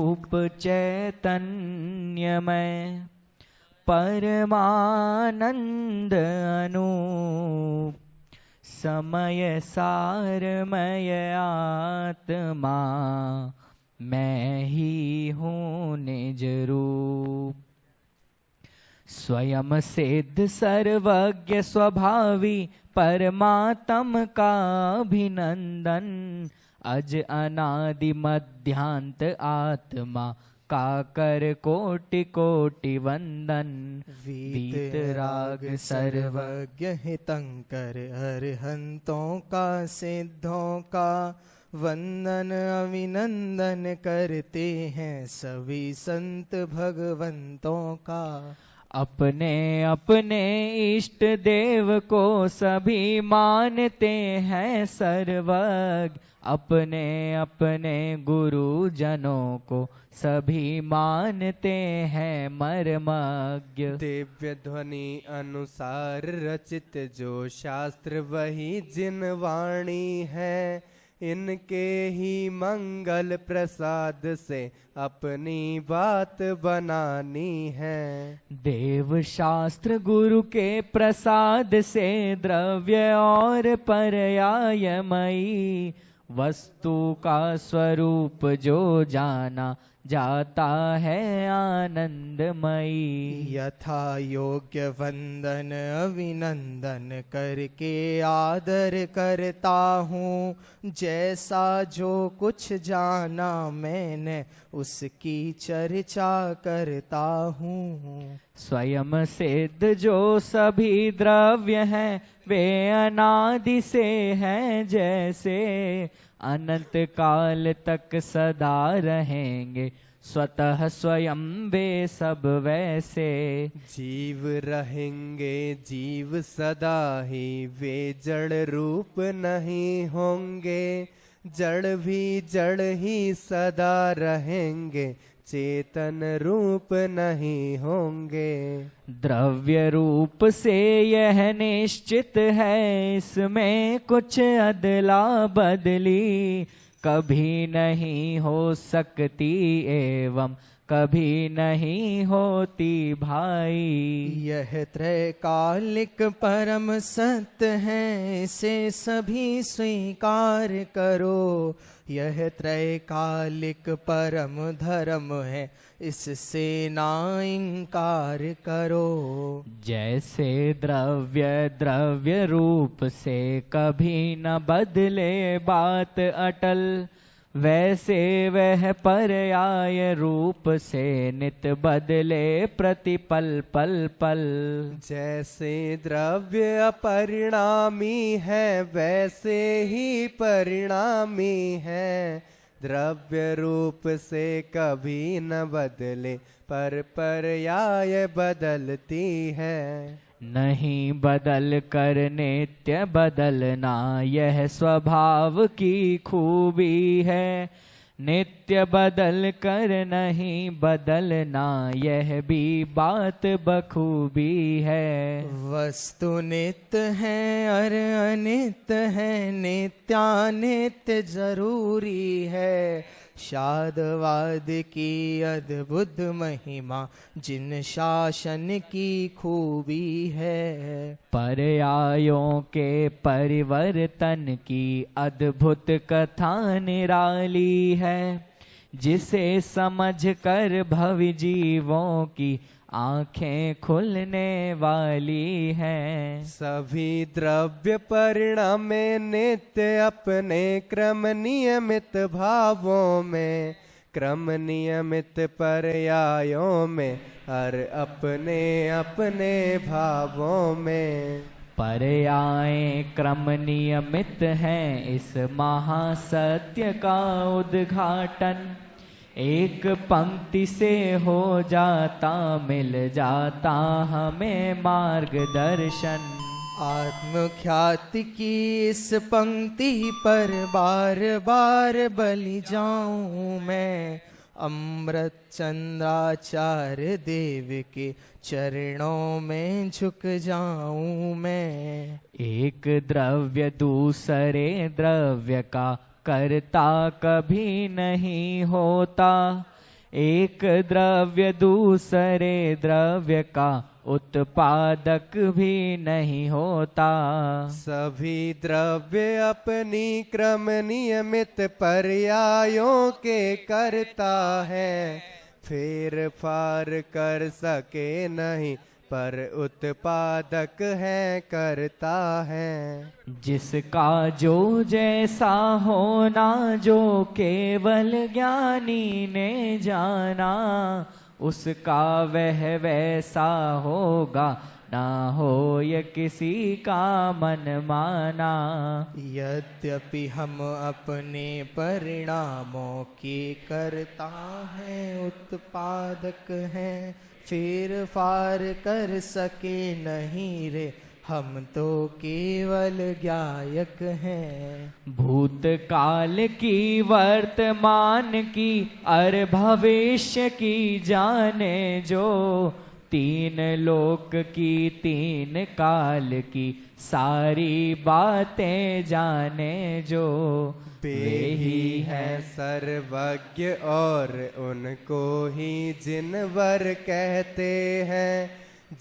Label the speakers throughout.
Speaker 1: रूप चैतन्यमय परमानंद अनूप समय सारमय आत्मा मैं ही हूँ निज रूप। स्वयं सिद्ध सर्वज्ञ स्वभावी परमात्म का अभिनंदन अज अनादि मध्यांत आत्मा का कर कोटि कोटि वंदन। वीतराग
Speaker 2: सर्वज्ञ हितंकर अरहंतों का सिद्धों का वंदन अभिनंदन करते हैं सभी संत भगवंतों का।
Speaker 1: अपने अपने इष्ट देव को सभी मानते हैं सर्वज्ञ अपने अपने गुरुजनों को सभी मानते हैं मर्मज्ञ।
Speaker 2: दिव्य ध्वनि अनुसार रचित जो शास्त्र वही जिन वाणी है इनके ही मंगल प्रसाद से अपनी बात बनानी है।
Speaker 1: देव शास्त्र गुरु के प्रसाद से द्रव्य और पर्यायमयी वस्तु का स्वरूप जो जाना जाता है आनंदमयी।
Speaker 2: यथा योग्य वंदन अभिनंदन करके आदर करता हूँ जैसा जो कुछ जाना मैंने उसकी चर्चा करता हूँ।
Speaker 1: स्वयं सिद्ध जो सभी द्रव्य हैं वे अनादि से हैं जैसे अनंत काल तक सदा रहेंगे स्वतः स्वयं वे सब वैसे।
Speaker 2: जीव रहेंगे जीव सदा ही वे जड़ रूप नहीं होंगे जड़ भी जड़ ही सदा रहेंगे चेतन रूप नहीं होंगे।
Speaker 1: द्रव्य रूप से यह निश्चित है इसमें कुछ अदला बदली कभी नहीं हो सकती एवं कभी नहीं होती भाई।
Speaker 2: यह त्रैकालिक परम सत्य है इसे सभी स्वीकार करो। यह त्रैकालिक परम धर्म है इससे ना इनकार करो।
Speaker 1: जैसे द्रव्य द्रव्य रूप से कभी न बदले बात अटल वैसे वह पर्याय रूप से नित बदले प्रतिपल पल पल।
Speaker 2: जैसे द्रव्य अपरिणामी है वैसे ही परिणामी है द्रव्य रूप से कभी न बदले पर पर्याय बदलती है।
Speaker 1: नहीं बदल कर नित्य बदलना यह स्वभाव की खूबी है नित्य बदल कर नहीं बदलना यह भी बात बखूबी है।
Speaker 2: वस्तु नित्य है और अनित्य है नित्यानित्य जरूरी है। शादवाद की अद्भुत महिमा जिन शासन की खूबी है।
Speaker 1: पर्यायों के परिवर्तन की अद्भुत कथा निराली है जिसे समझ कर भव जीवों की आंखें खुलने वाली हैं।
Speaker 2: सभी द्रव्य परिणाम में नित्य अपने क्रम नियमित भावों में क्रम नियमित पर्यायों में हर अपने अपने भावों में।
Speaker 1: पर्याय क्रम नियमित हैं इस महासत्य का उद्घाटन एक पंक्ति से हो जाता मिल जाता हमें मार्गदर्शन।
Speaker 2: आत्मख्याति की इस पंक्ति पर बार बार बलि जाऊं मैं अमृत चंद्राचार्य देव के चरणों में झुक जाऊं मैं।
Speaker 1: एक द्रव्य दूसरे द्रव्य का करता कभी नहीं होता एक द्रव्य दूसरे द्रव्य का उत्पादक भी नहीं होता।
Speaker 2: सभी द्रव्य अपनी क्रम नियमित पर्यायों के करता है, फेर फार कर सके नहीं पर उत्पादक है करता है।
Speaker 1: जिसका जो जैसा होना जो केवल ज्ञानी ने जाना, उसका वह वैसा होगा, ना हो ये किसी का मन माना।
Speaker 2: यद्यपि हम अपने परिणामों की करता है उत्पादक हैं, फेर फार कर सके नहीं रे हम तो केवल ज्ञायक हैं।
Speaker 1: भूतकाल की वर्तमान की और भविष्य की जाने जो, तीन लोक की तीन काल की सारी बातें जाने जो,
Speaker 2: वे ही है सर्वज्ञ और उनको ही जिनवर कहते हैं।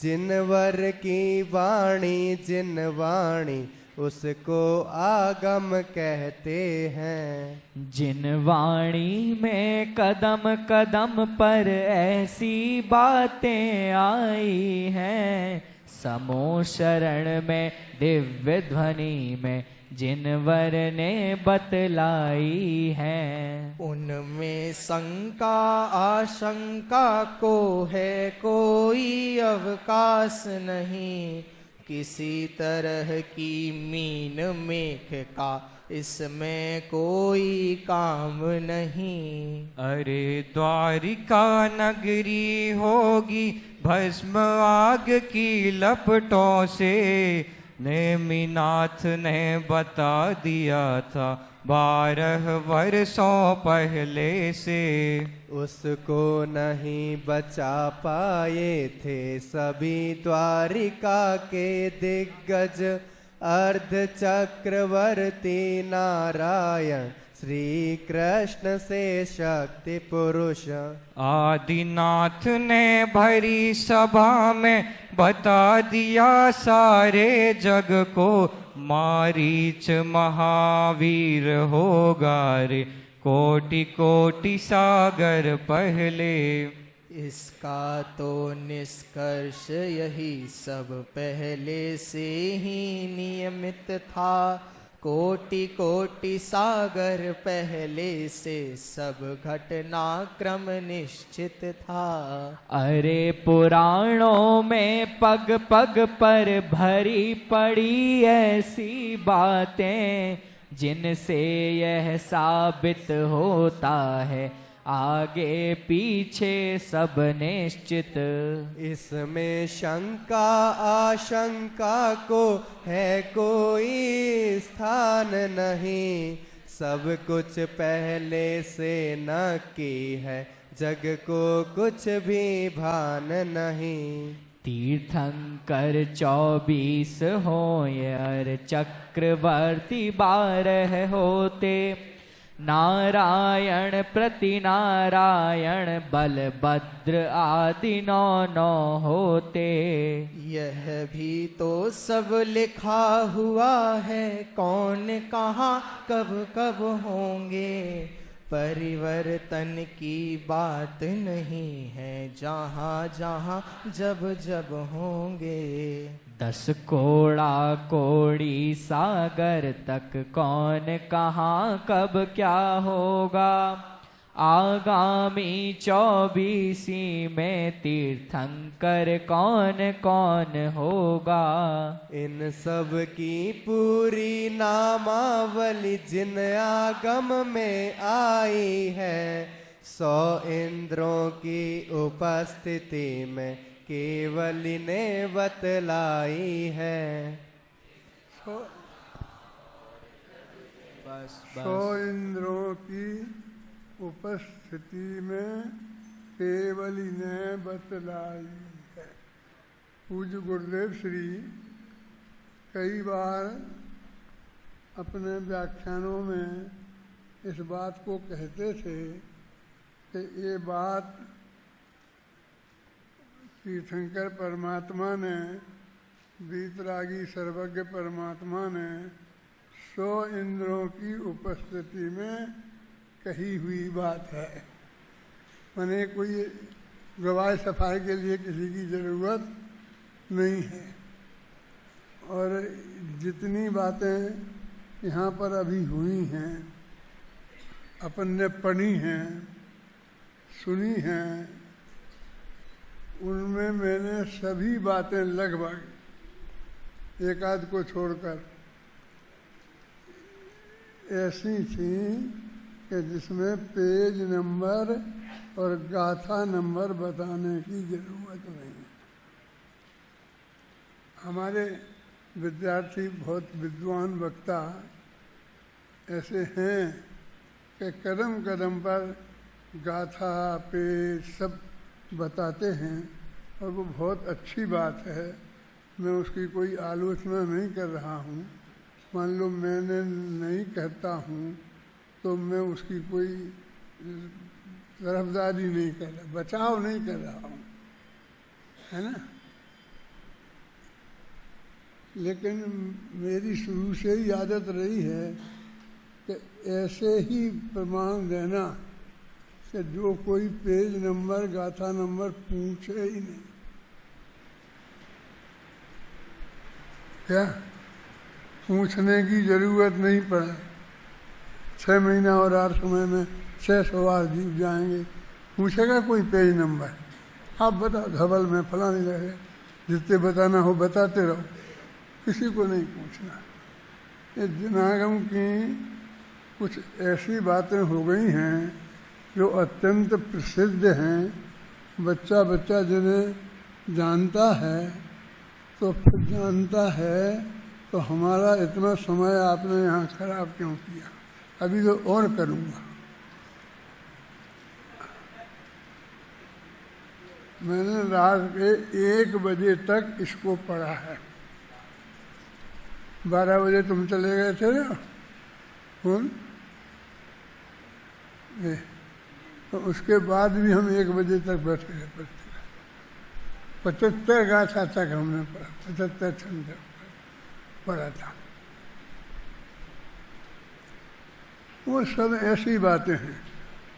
Speaker 2: जिनवर की वाणी जिन वाणी उसको आगम कहते हैं।
Speaker 1: जिन वाणी में कदम कदम पर ऐसी बातें आई हैं, समो शरण में दिव्य ध्वनि में जिनवर ने बतलाई है।
Speaker 2: उनमें शंका आशंका को है कोई अवकाश नहीं, किसी तरह की मीन मेख का इसमें कोई काम नहीं।
Speaker 3: अरे द्वारिका नगरी होगी भस्म आग की लपटों से, नेमिनाथ ने बता दिया था 12 वर्षों पहले से।
Speaker 2: उसको नहीं बचा पाए थे सभी द्वारिका के दिग्गज, अर्ध चक्रवर्ती नारायण श्री कृष्ण से शक्ति पुरुष।
Speaker 3: आदिनाथ ने भरी सभा में बता दिया सारे जग को, मारीच महावीर होगा रे कोटि कोटि सागर पहले।
Speaker 2: इसका तो निष्कर्ष यही सब पहले से ही नियमित था, कोटि कोटि सागर पहले से सब घटनाक्रम निश्चित था।
Speaker 1: अरे पुराणों में पग पग पर भरी पड़ी ऐसी बातें, जिनसे यह साबित होता है आगे पीछे सब निश्चित।
Speaker 2: इसमें शंका आशंका को है कोई स्थान नहीं, सब कुछ पहले से नक्की है जग को कुछ भी भान नहीं।
Speaker 1: तीर्थंकर 24 होयर चक्रवर्ती 12 होते, नारायण प्रति नारायण बलभद्र आदि 9 होते।
Speaker 2: यह भी तो सब लिखा हुआ है, कौन कहाँ कब कब होंगे, परिवर्तन की बात नहीं है जहाँ जहाँ जब जब होंगे।
Speaker 1: 10 कोड़ा कोड़ी सागर तक कौन कहाँ कब क्या होगा, आगामी 24 में तीर्थंकर कौन कौन होगा।
Speaker 2: इन सब की पूरी नामावली जिन आगम में आई है, 100 इंद्रों की उपस्थिति में केवली ने बतलाई है।
Speaker 4: 100 इंद्रों की उपस्थिति में केवली ने बतलाई है। पूज्य गुरुदेव श्री कई बार अपने व्याख्यानों में इस बात को कहते थे कि ये बात तीर्थंकर परमात्मा ने, वीतरागी सर्वज्ञ परमात्मा ने 100 इंद्रों की उपस्थिति में कही हुई बात है। माने कोई गवाह सफाई के लिए किसी की ज़रूरत नहीं है। और जितनी बातें यहाँ पर अभी हुई हैं, अपन ने पढ़ी हैं, सुनी हैं, उनमें मैंने सभी बातें लगभग एक आध को छोड़कर ऐसी थी कि जिसमें पेज नंबर और गाथा नंबर बताने की ज़रूरत नहीं। हमारे विद्यार्थी बहुत विद्वान वक्ता ऐसे हैं कि कदम कदम पर गाथा पेज सब बताते हैं और वो बहुत अच्छी बात है। मैं उसकी कोई आलोचना नहीं कर रहा हूँ। मान लो मैंने नहीं कहता हूँ तो मैं उसकी कोई तरफदारी नहीं कर रहा, बचाव नहीं कर रहा हूँ, है ना। लेकिन मेरी शुरू से ही आदत रही है कि ऐसे ही प्रमाण देना कि जो कोई पेज नंबर गाथा नंबर पूछे ही नहीं। क्या पूछने की ज़रूरत नहीं पड़े। 6 महीना और 8 समय में 6 सवाल जीत जाएंगे। पूछेगा कोई पेज नंबर, आप बता धवल में फलानी जगह, जितने बताना हो बताते रहो, किसी को नहीं पूछना। ये जनागम की कुछ ऐसी बातें हो गई हैं जो अत्यंत प्रसिद्ध हैं। बच्चा बच्चा जिन्हें जानता है तो फिर जानता है, तो हमारा इतना समय आपने यहाँ खराब क्यों किया। अभी तो और करूँगा। मैंने रात के 1 बजे तक इसको पढ़ा है। 12 बजे तुम चले गए थे ना तो उसके बाद भी हम 1 बजे तक बैठे रहे पढ़ते रहे। 75 गाथा तक हमने पढ़ा, 75 छंद पढ़ा था। वो सब ऐसी बातें हैं,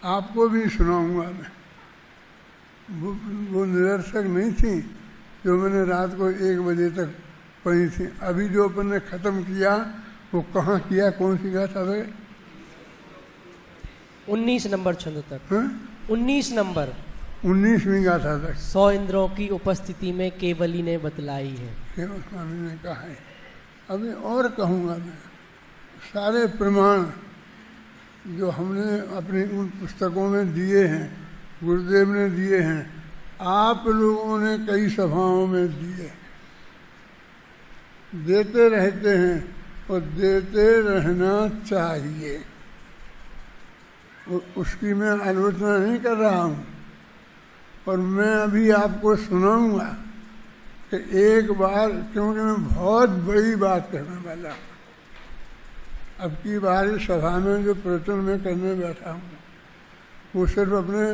Speaker 4: आपको भी सुनाऊंगा मैं। वो निरर्थक नहीं थी जो मैंने रात को 1 बजे तक पढ़ी थी। अभी जो अपन ने ख़त्म किया वो कहाँ किया, कौन सी गाथा है?
Speaker 5: 19 नंबर छंद तक। 19 नंबर
Speaker 4: 19वीं गाथा तक
Speaker 5: 100 इंद्रों की उपस्थिति में केवली ने बतलाई है।
Speaker 4: केवल स्वामी ने कहा है। अभी और कहूँगा मैं। सारे प्रमाण जो हमने अपनी उन पुस्तकों में दिए हैं, गुरुदेव ने दिए हैं, आप लोगों ने कई सभाओं में दिए, देते रहते हैं और देते रहना चाहिए। उसकी मैं आलोचना नहीं कर रहा हूँ। और मैं अभी आपको सुनाऊंगा कि एक बार, क्योंकि मैं बहुत बड़ी बात करने वाला हूँ। अब की बार सभा में जो प्रवचन में करने बैठा हूँ वो सिर्फ अपने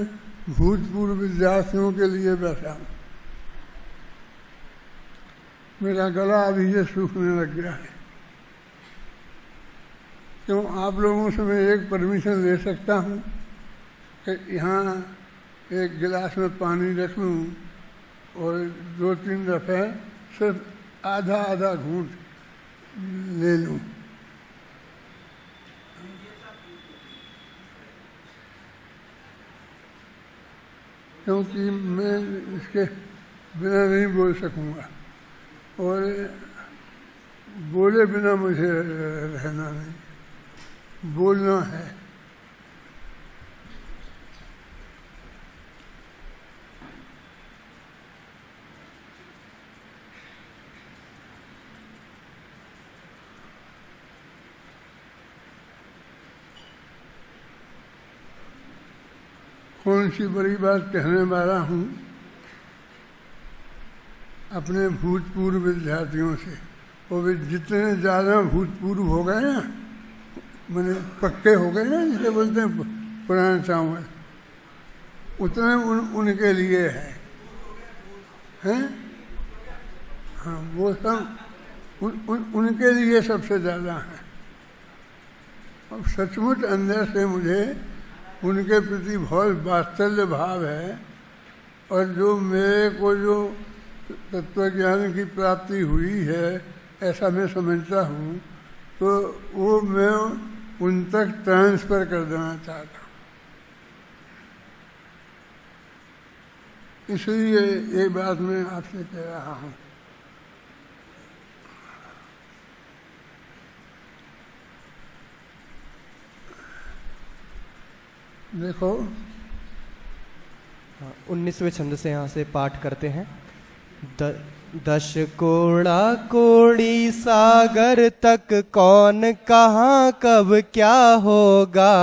Speaker 4: भूतपूर्व विद्यार्थियों के लिए बैठा हूँ। मेरा गला अभी ये सूखने लग गया है। क्यों आप लोगों से मैं एक परमिशन ले सकता हूँ कि यहाँ एक गिलास में पानी रख लूँ और 2-3 दफ़े सिर्फ आधा आधा घूंट ले लूँ। क्योंकि मैं इसके बिना नहीं बोल सकूँगा और बोले बिना मुझे रहना नहीं, बोलना है। कौन सी बड़ी बात कहने वाला हूँ अपने भूतपूर्व विद्यार्थियों से। वो भी जितने ज़्यादा भूतपूर्व हो गए ना, मैंने पक्के हो गए ना, जिसे बोलते हैं पुराने चावल, उतने उनके लिए है, हैं? हाँ, वो सब उनके लिए सबसे ज़्यादा है। अब सचमुच अंदर से मुझे उनके प्रति बहुत वात्सल्य भाव है, और जो मेरे को जो तत्वज्ञान की प्राप्ति हुई है ऐसा मैं समझता हूँ, तो वो मैं उन तक ट्रांसफ़र कर देना चाहता हूँ। इसलिए ये बात मैं आपसे कह रहा हूँ। देखो
Speaker 2: 19वें छंद से यहाँ से पाठ करते हैं। दश कोड़ा कोड़ी सागर तक कौन कहाँ कब क्या होगा,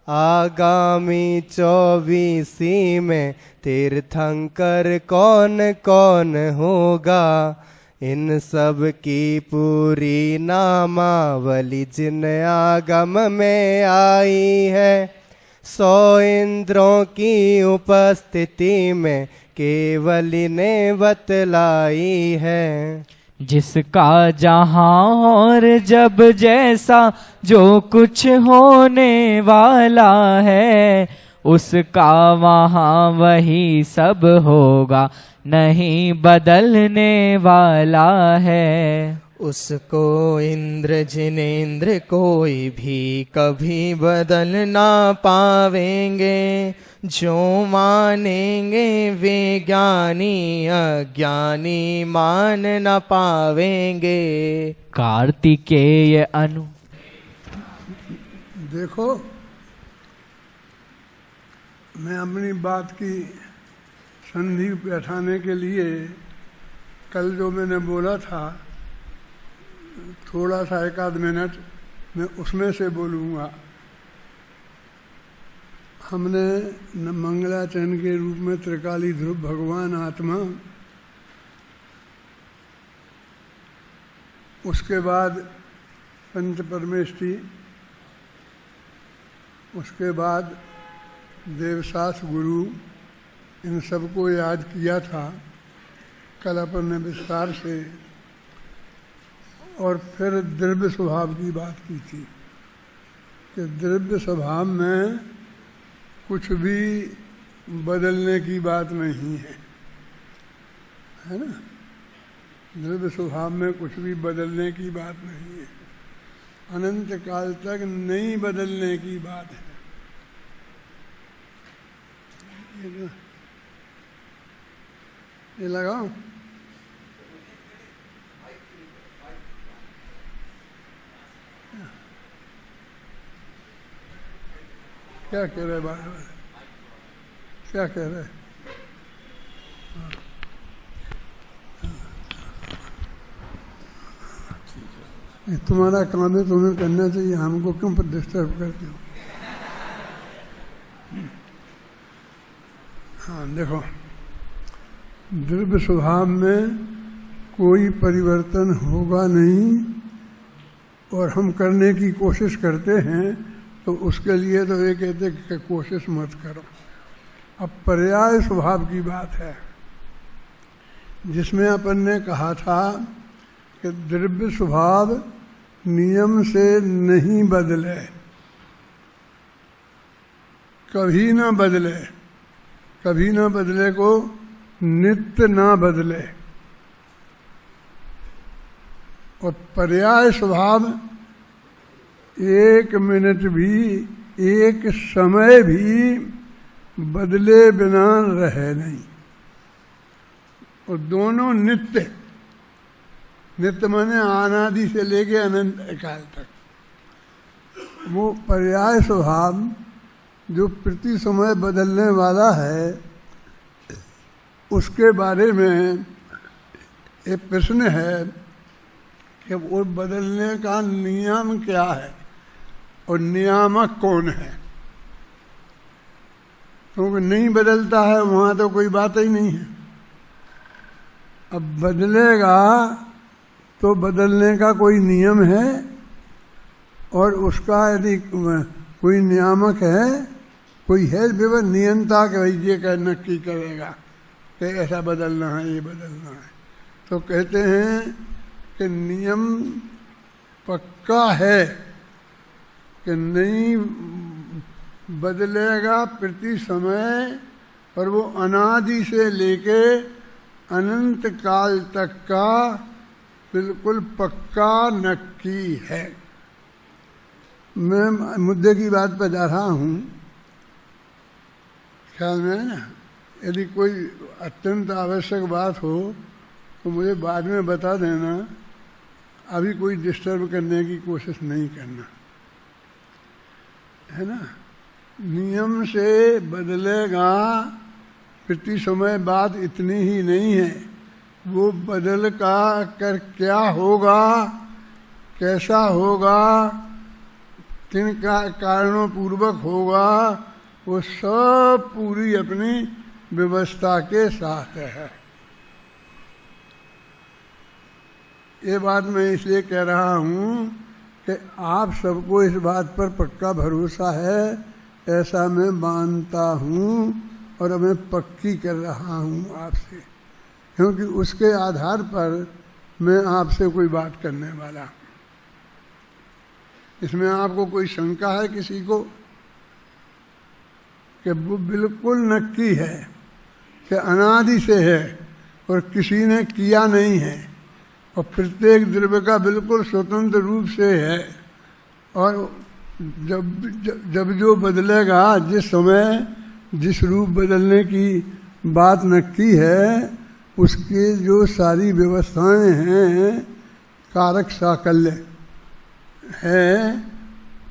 Speaker 2: आगामी 24 में तीर्थंकर कौन कौन होगा। इन सब की पूरी नामावली जिन आगम में आई है, 100 इंद्रों की उपस्थिति में केवली ने बतलाई है।
Speaker 1: जिसका जहाँ और जब जैसा जो कुछ होने वाला है, उसका वहाँ वही सब होगा, नहीं बदलने वाला है।
Speaker 6: उसको इंद्र जिनेंद्र कोई भी कभी बदल ना पावेंगे, जो मानेंगे वे ज्ञानी अज्ञानी मान न पावेंगे।
Speaker 1: कार्तिकेय अनु।
Speaker 4: देखो, मैं अपनी बात की संधि बैठाने के लिए कल जो मैंने बोला था, थोड़ा सा 1 आध मिनट मैं उसमें से बोलूँगा। हमने मंगलाचरण के रूप में त्रिकाली ध्रुव भगवान आत्मा, उसके बाद पंच परमेष्टि, उसके बाद देवसास गुरु, इन सबको याद किया था कल अपन ने विस्तार से, और फिर द्रव्य स्वभाव की बात की थी कि द्रव्य स्वभाव में कुछ भी बदलने की बात नहीं है ना। द्रव्य स्वभाव में कुछ भी बदलने की बात नहीं है, अनंत काल तक नहीं बदलने की बात है। ये लगाओ, क्या कह रहे बार बार, क्या कह रहे? तुम्हारा काम है, तुम्हें करना चाहिए, हमको क्यों डिस्टर्ब करते हो? हाँ देखो, द्रव्य स्वभाव में कोई परिवर्तन होगा नहीं, और हम करने की कोशिश करते हैं, तो उसके लिए तो ये कहते कि कोशिश मत करो। अब पर्याय स्वभाव की बात है, जिसमें अपन ने कहा था कि द्रव्य स्वभाव नियम से नहीं बदले, कभी ना बदले, कभी ना बदले को नित्य ना बदले। और पर्याय स्वभाव 1 मिनट भी, एक समय भी बदले बिना रहे नहीं, और दोनों नित्य, नित्य माने अनादि से लेके अनंत काल तक। वो पर्याय स्वभाव जो प्रति समय बदलने वाला है, उसके बारे में एक प्रश्न है कि वो बदलने का नियम क्या है और नियामक कौन है। क्योंकि नहीं बदलता है वहाँ तो कोई बात ही नहीं है। अब बदलेगा तो बदलने का कोई नियम है, और उसका यदि कोई नियामक है, कोई है व्यवस्था नियंता कि भाई ये कर नक्की करेगा कि ऐसा बदलना है, ये बदलना है। तो कहते हैं कि नियम पक्का है कि नहीं बदलेगा प्रति समय, और वो अनादि से लेके अनंत काल तक का बिल्कुल पक्का नक्की है। मैं मुद्दे की बात पर जा रहा हूँ, ख्याल में है ना। यदि कोई अत्यंत आवश्यक बात हो तो मुझे बाद में बता देना, अभी कोई डिस्टर्ब करने की कोशिश नहीं करना, है ना। नियम से बदलेगा प्रति समय, बात इतनी ही नहीं है, वो बदल का कर क्या होगा, कैसा होगा, किन कारणों पूर्वक होगा, वो सब पूरी अपनी व्यवस्था के साथ है। ये बात मैं इसलिए कह रहा हूँ कि आप सबको इस बात पर पक्का भरोसा है, ऐसा मैं मानता हूँ और मैं पक्की कर रहा हूँ आपसे, क्योंकि उसके आधार पर मैं आपसे कोई बात करने वाला। इसमें आपको कोई शंका है किसी को कि वो बिल्कुल नक्की है कि अनादि से है और किसी ने किया नहीं है, और प्रत्येक द्रव्य का बिल्कुल स्वतंत्र रूप से है, और जब जो बदलेगा, जिस समय जिस रूप बदलने की बात नक्की है, उसके जो सारी व्यवस्थाएं हैं, कारक साकल्य है।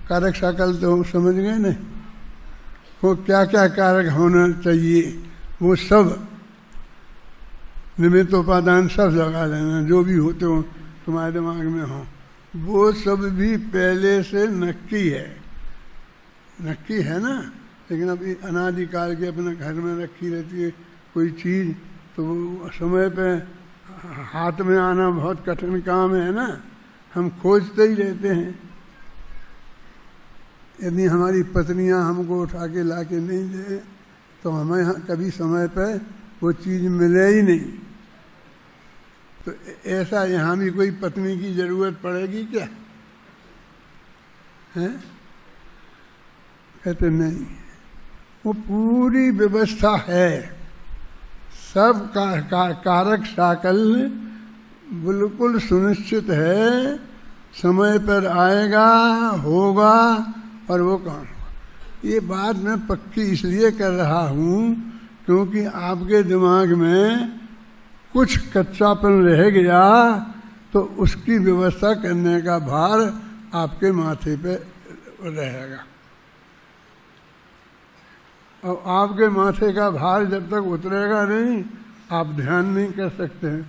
Speaker 4: कारक साकल्य तो समझ गए ना, वो क्या क्या कारक होना चाहिए, वो सब निमित्त उपादान सब लगा लेना, जो भी होते हो तुम्हारे दिमाग में हो, वो सब भी पहले से नक्की है, नक्की है ना। लेकिन अब अनादिकाल के अपने घर में रखी रहती है कोई चीज़, तो वो समय पे हाथ में आना बहुत कठिन काम है ना, हम खोजते ही रहते हैं। यदि हमारी पत्नियां हमको उठा के ला के नहीं दे तो हमें कभी समय पे वो चीज़ मिले ही नहीं। तो ऐसा यहाँ भी कोई पत्नी की जरूरत पड़ेगी क्या, है? कहते नहीं, वो पूरी व्यवस्था है, सब कारक साकल्य बिल्कुल सुनिश्चित है, समय पर आएगा, होगा, और वो काम होगा। ये बात मैं पक्की इसलिए कर रहा हूँ क्योंकि आपके दिमाग में कुछ कच्चापन रह गया तो उसकी व्यवस्था करने का भार आपके माथे पे रहेगा, और आपके माथे का भार जब तक उतरेगा नहीं, आप ध्यान नहीं कर सकते हैं।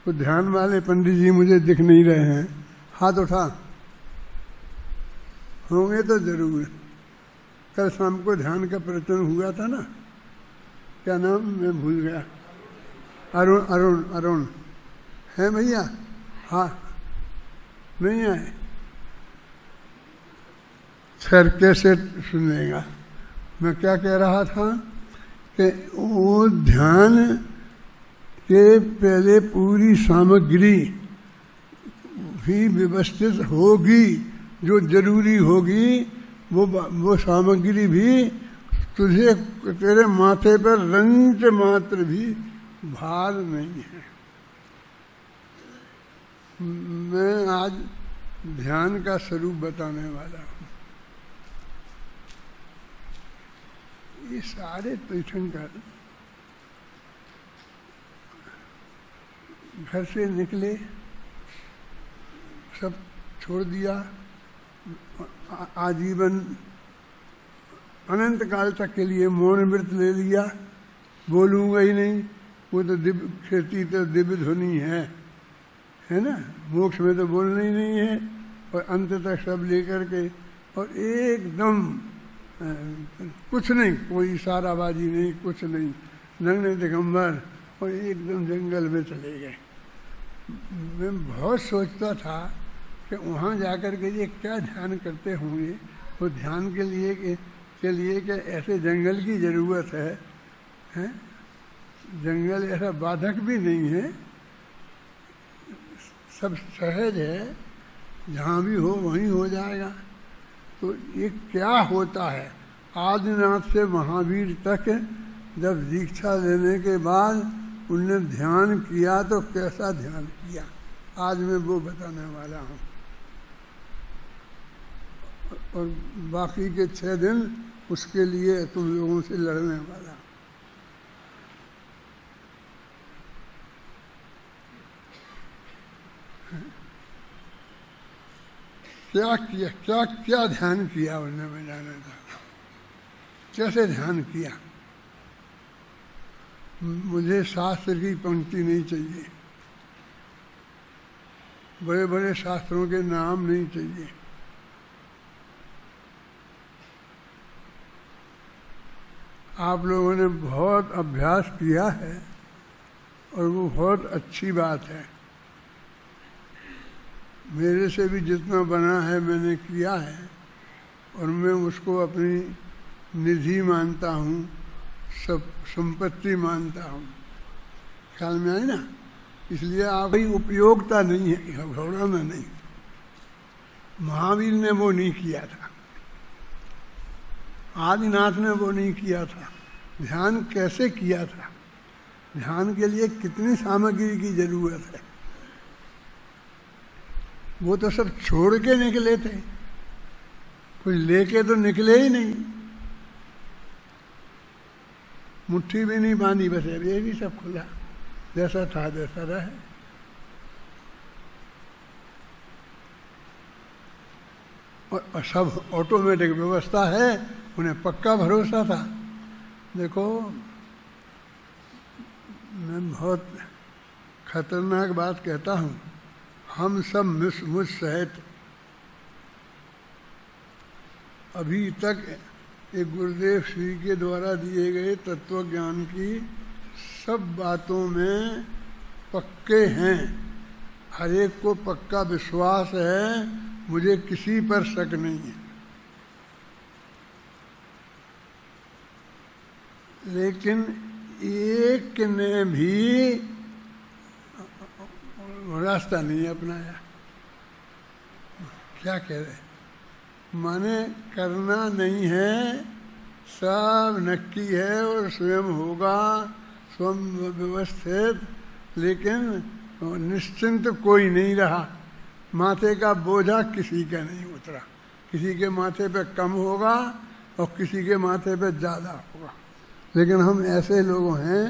Speaker 4: तो ध्यान वाले पंडित जी मुझे दिख नहीं रहे हैं, हाथ उठा, होंगे तो जरूर। कल शाम को ध्यान का प्रवचन हुआ था ना, क्या नाम मैं भूल गया, अरुण अरुण अरुण है भैया? हाँ, नहीं आए, खैर कैसे सुनेगा। मैं क्या कह रहा था कि वो ध्यान के पहले पूरी सामग्री भी व्यवस्थित होगी, जो जरूरी होगी वो सामग्री भी तुझे, तेरे माथे पर रंच मात्र भी भार नहीं है। मैं आज ध्यान का स्वरूप बताने वाला हूँ। ये सारे तीर्थंकर घर से निकले, सब छोड़ दिया, आजीवन अनंत काल तक के लिए मौन व्रत ले लिया, बोलूँगा ही नहीं। वो तो दिव्य खेती तो दिव्य ध्वनि है ना, मोक्ष में तो बोलना ही नहीं है, और अंत तक सब लेकर के, और एकदम कुछ नहीं, कोई इशाराबाजी नहीं, कुछ नहीं, नंगे दिगंबर, और एकदम जंगल में चले गए। मैं बहुत सोचता था कि वहाँ जाकर के ये क्या ध्यान करते होंगे। वो ध्यान के लिए कि के लिए कि ऐसे जंगल की ज़रूरत है, हैं? जंगल ऐसा बाधक भी नहीं है, सब सहज है, जहाँ भी हो वहीं हो जाएगा। तो ये क्या होता है, आदिनाथ से महावीर तक जब दीक्षा लेने के बाद उनने ध्यान किया तो कैसा ध्यान किया, आज मैं वो बताने वाला हूँ। और बाकी के 6 दिन उसके लिए तुम लोगों से लड़ने वाला हूँ। क्या किया, क्या क्या ध्यान किया उन्होंने, मैं जानना चाहता हूँ कैसे ध्यान किया। मुझे शास्त्र की पंक्ति नहीं चाहिए, बड़े बड़े शास्त्रों के नाम नहीं चाहिए। आप लोगों ने बहुत अभ्यास किया है और वो बहुत अच्छी बात है। मेरे से भी जितना बना है मैंने किया है और मैं उसको अपनी निधि मानता हूँ, सब संपत्ति मानता हूँ। ख्याल में आई ना? इसलिए आप ही उपयोगिता नहीं है, घबराना नहीं। महावीर ने वो नहीं किया था, आदिनाथ ने वो नहीं किया था। ध्यान कैसे किया था, ध्यान के लिए कितनी सामग्री की जरूरत है, वो तो सब छोड़ के निकले थे, कुछ लेके तो निकले ही नहीं। मुट्ठी भी नहीं बांधी, बस ये भी सब खुला, जैसा था जैसा रहे। और सब ऑटोमेटिक व्यवस्था है, उन्हें पक्का भरोसा था। देखो, मैं बहुत खतरनाक बात कहता हूँ, हम सब मुझ सहित अभी तक एक गुरुदेव श्री के द्वारा दिए गए तत्व ज्ञान की सब बातों में पक्के हैं। हर एक को पक्का विश्वास है, मुझे किसी पर शक नहीं है। लेकिन एक ने भी रास्ता नहीं अपनाया। क्या कह रहे, माने करना नहीं है, सब नक्की है और स्वयं होगा, स्वयं व्यवस्थित, लेकिन निश्चिंत कोई नहीं रहा। माथे का बोझा किसी का नहीं उतरा, किसी के माथे पे कम होगा और किसी के माथे पे ज़्यादा होगा। लेकिन हम ऐसे लोग हैं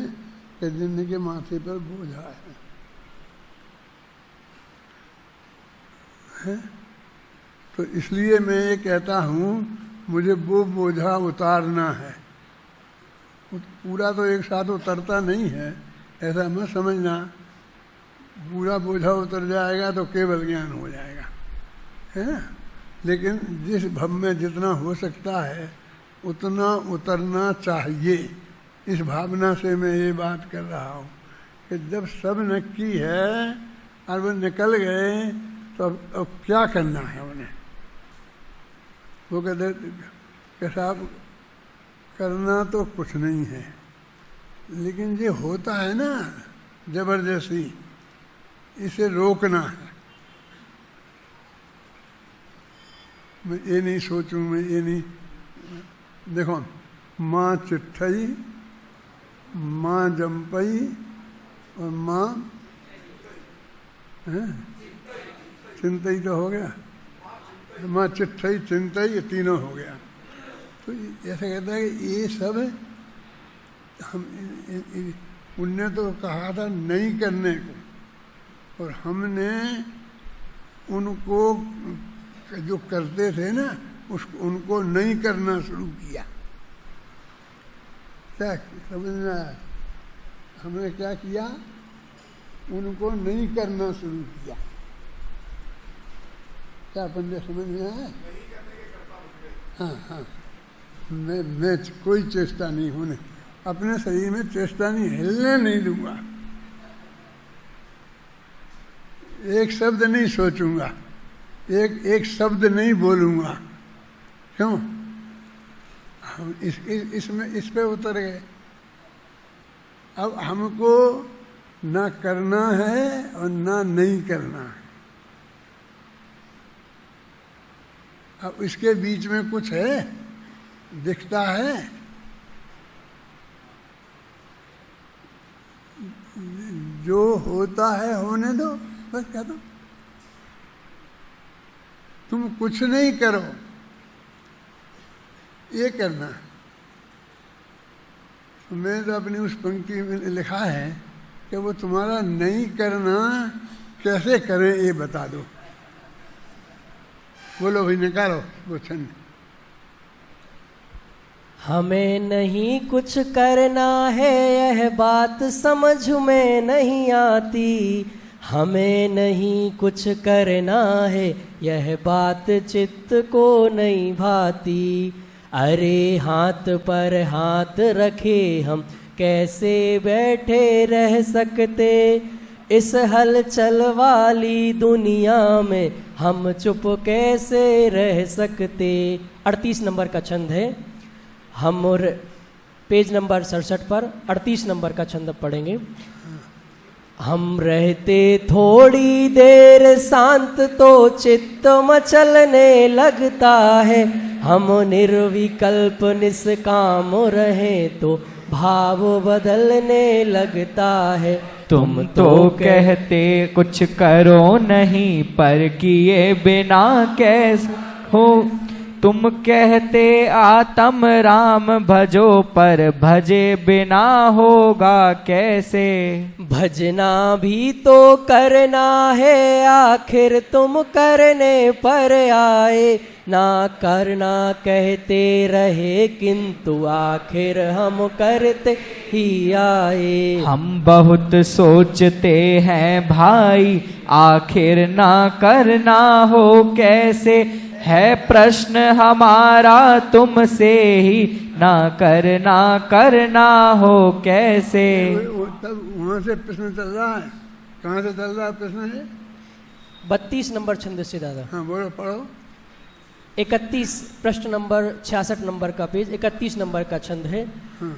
Speaker 4: कि जिनके माथे पर बोझा है। तो इसलिए मैं ये कहता हूँ, मुझे वो बोझा उतारना है। पूरा तो एक साथ उतरता नहीं है, ऐसा मत समझना। पूरा बोझा उतर जाएगा तो केवल ज्ञान हो जाएगा, है ना। लेकिन जिस भव में जितना हो सकता है उतना उतरना चाहिए, इस भावना से मैं ये बात कर रहा हूँ कि जब सब नक्की है और वो निकल गए तो अब क्या करना है उन्हें। वो कहते कि साहब करना तो कुछ नहीं है, लेकिन ये होता है ना जबरदस्ती, इसे रोकना है। मैं ये नहीं सोचूं, मैं ये नहीं, देखो माँ चिट्ठई, माँ जम्पई और माँ चिंतई तो हो गया, माँ चिट्ठई चिंतई, ये तीनों हो गया। तो ऐसा कहता है कि ये सब हम उनने तो कहा था नहीं करने को, और हमने उनको जो करते थे ना उनको नहीं करना शुरू किया। क्या समझना है, हमने क्या किया, उनको नहीं करना शुरू किया। क्या बंदे समझ में आया? हाँ हाँ, मैं कोई चेष्टा नहीं होने, अपने शरीर में चेष्टा नहीं, हिलने नहीं दूंगा, एक शब्द नहीं सोचूंगा, एक शब्द नहीं बोलूंगा। क्यों? हम इसमें इस पे उतर गए। अब हमको ना करना है और ना नहीं करना है। अब इसके बीच में कुछ है, दिखता है? जो होता है होने दो, बस कह दो। तुम कुछ नहीं करो, ये करना। तो मैंने तो अपनी उस पंक्ति में लिखा है कि वो तुम्हारा नहीं करना कैसे करें ये बता दो। बोलो भाई, निकालो वो छंद।
Speaker 5: हमें नहीं कुछ करना है, यह बात समझ में नहीं आती। हमें नहीं कुछ करना है, यह बात चित्त को नहीं भाती। अरे हाथ पर हाथ रखे हम कैसे बैठे रह सकते, इस हलचल वाली दुनिया में हम चुप कैसे रह सकते। 38 नंबर का छंद है। हम और पेज नंबर 67 पर 38 नंबर का छंद पढ़ेंगे। हम रहते थोड़ी देर शांत तो चित्त मचलने लगता है। हम निर्विकल्प निष्काम रहे तो भाव बदलने लगता है।
Speaker 1: तुम तो कहते कुछ करो नहीं, पर किए बिना कैसे हो। तुम कहते आत्म राम भजो, पर भजे बिना होगा कैसे।
Speaker 5: भजना भी तो करना है, आखिर तुम करने पर आए। ना करना कहते रहे, किंतु आखिर हम करते ही आए।
Speaker 1: हम बहुत सोचते हैं भाई, आखिर ना करना हो कैसे। है प्रश्न हमारा तुमसे ही, ना करना हो कैसे।
Speaker 4: तब वहाँ से प्रश्न चल रहा है। कहाँ से चल रहा है प्रश्न है?
Speaker 5: 32 नंबर छंद से दादा।
Speaker 4: हाँ बोलो, पढ़ो।
Speaker 5: 31 प्रश्न नंबर 66 नंबर का पेज 31 नंबर का छंद है।
Speaker 4: हाँ।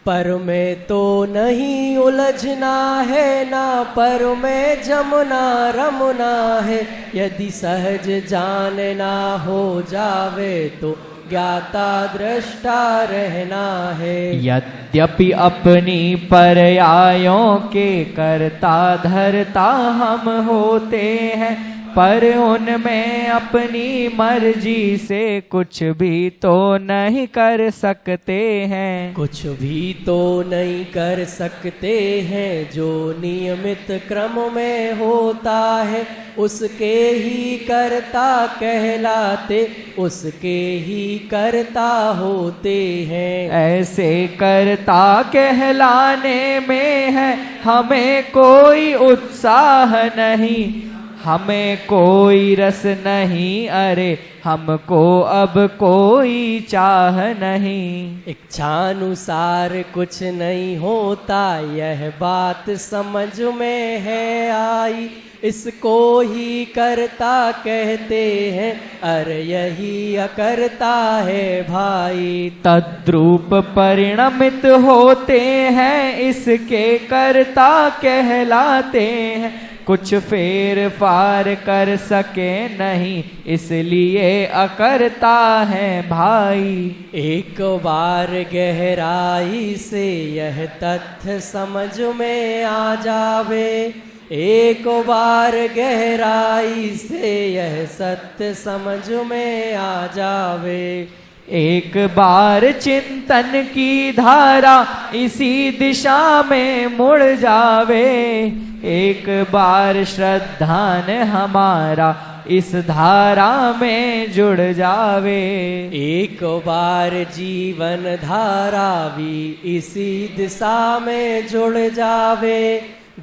Speaker 5: पर में तो नहीं उलझना है, ना पर में जमना रमना है। यदि सहज जानना हो जावे तो ज्ञाता दृष्टा रहना है।
Speaker 1: यद्यपि अपनी पर्यायों के करता धरता हम होते हैं, पर उनमें अपनी मर्जी से कुछ भी तो नहीं कर सकते हैं।
Speaker 5: कुछ भी तो नहीं कर सकते हैं, जो नियमित क्रम में होता है उसके ही करता कहलाते, उसके ही करता होते हैं।
Speaker 1: ऐसे करता कहलाने में है हमें कोई उत्साह नहीं, हमें कोई रस नहीं, अरे हमको अब कोई चाह नहीं।
Speaker 5: इच्छानुसार कुछ नहीं होता, यह बात समझ में है आई। इसको ही करता कहते हैं, अरे यही अकर्ता है भाई।
Speaker 1: तद्रूप परिणमित होते हैं, इसके करता कहलाते हैं। कुछ फेर फार कर सके नहीं, इसलिए अकर्ता है भाई।
Speaker 5: एक बार गहराई से यह तथ्य समझ में आ जावे, एक बार गहराई से यह सत्य समझ में आ जावे।
Speaker 1: एक बार चिंतन की धारा इसी दिशा में मुड़ जावे, एक बार श्रद्धान हमारा इस धारा में जुड़ जावे।
Speaker 5: एक बार जीवन धारा भी इसी दिशा में जुड़ जावे।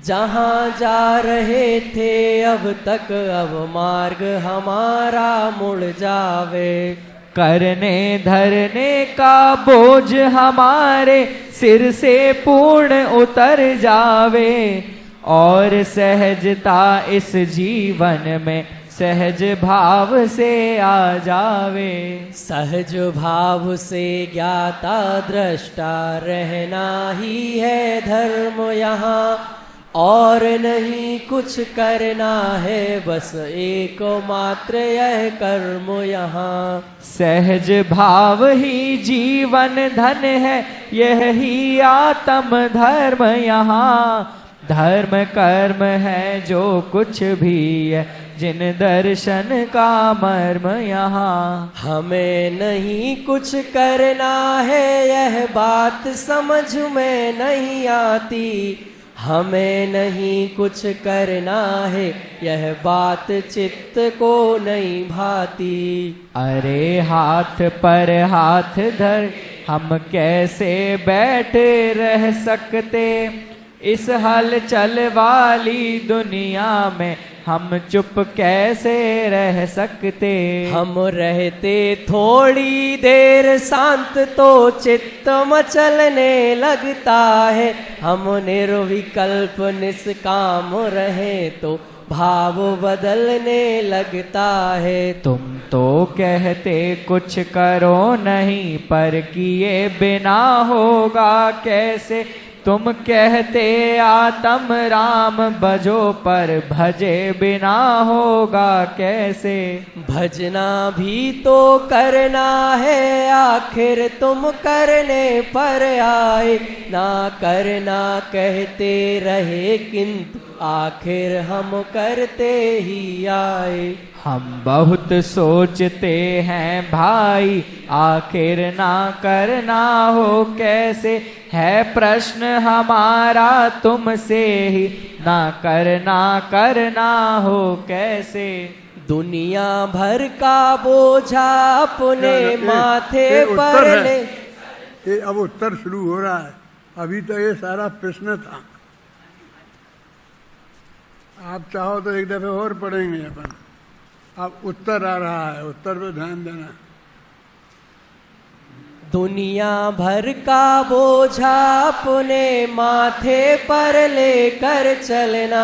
Speaker 5: जहाँ जा रहे थे अब तक, अब मार्ग हमारा मुड़ जावे।
Speaker 1: करने धरने का बोझ हमारे सिर से पूर्ण उतर जावे, और सहजता इस जीवन में सहज भाव से आ जावे।
Speaker 5: सहज भाव से ज्ञाता दृष्टा रहना ही है धर्म यहाँ, और नहीं कुछ करना है बस एक मात्र यह कर्म यहाँ।
Speaker 1: सहज भाव ही जीवन धन है, यही आत्म धर्म यहाँ। धर्म कर्म है जो कुछ भी है, जिन दर्शन का मर्म यहाँ।
Speaker 5: हमें नहीं कुछ करना है यह बात समझ में नहीं आती, हमें नहीं कुछ करना है यह बात चित्त को नहीं भाती।
Speaker 1: अरे हाथ पर हाथ धर हम कैसे बैठ रह सकते, इस हलचल वाली दुनिया में हम चुप कैसे रह सकते।
Speaker 5: हम रहते थोड़ी देर शांत तो चित्त मचलने लगता है, हम निर्विकल्प निष्काम रहे तो भाव बदलने लगता है।
Speaker 1: तुम तो कहते कुछ करो नहीं, पर किए बिना होगा कैसे। तुम कहते आत्म राम भजो, पर भजे बिना होगा कैसे।
Speaker 5: भजना भी तो करना है आखिर तुम करने पर आए, ना करना कहते रहे किंतु आखिर हम करते ही आए।
Speaker 1: हम बहुत सोचते हैं भाई, आखिर ना करना हो कैसे। है प्रश्न हमारा तुमसे ही, ना करना हो कैसे।
Speaker 5: दुनिया भर का बोझा अपने माथे पर ले।
Speaker 4: ये अब उत्तर शुरू हो रहा है, अभी तो ये सारा प्रश्न था। आप चाहो तो एक दफे और पढ़ेंगे अपन। अब उत्तर आ रहा है, उत्तर पे ध्यान देना।
Speaker 5: दुनिया भर का बोझा अपने माथे पर लेकर चलना,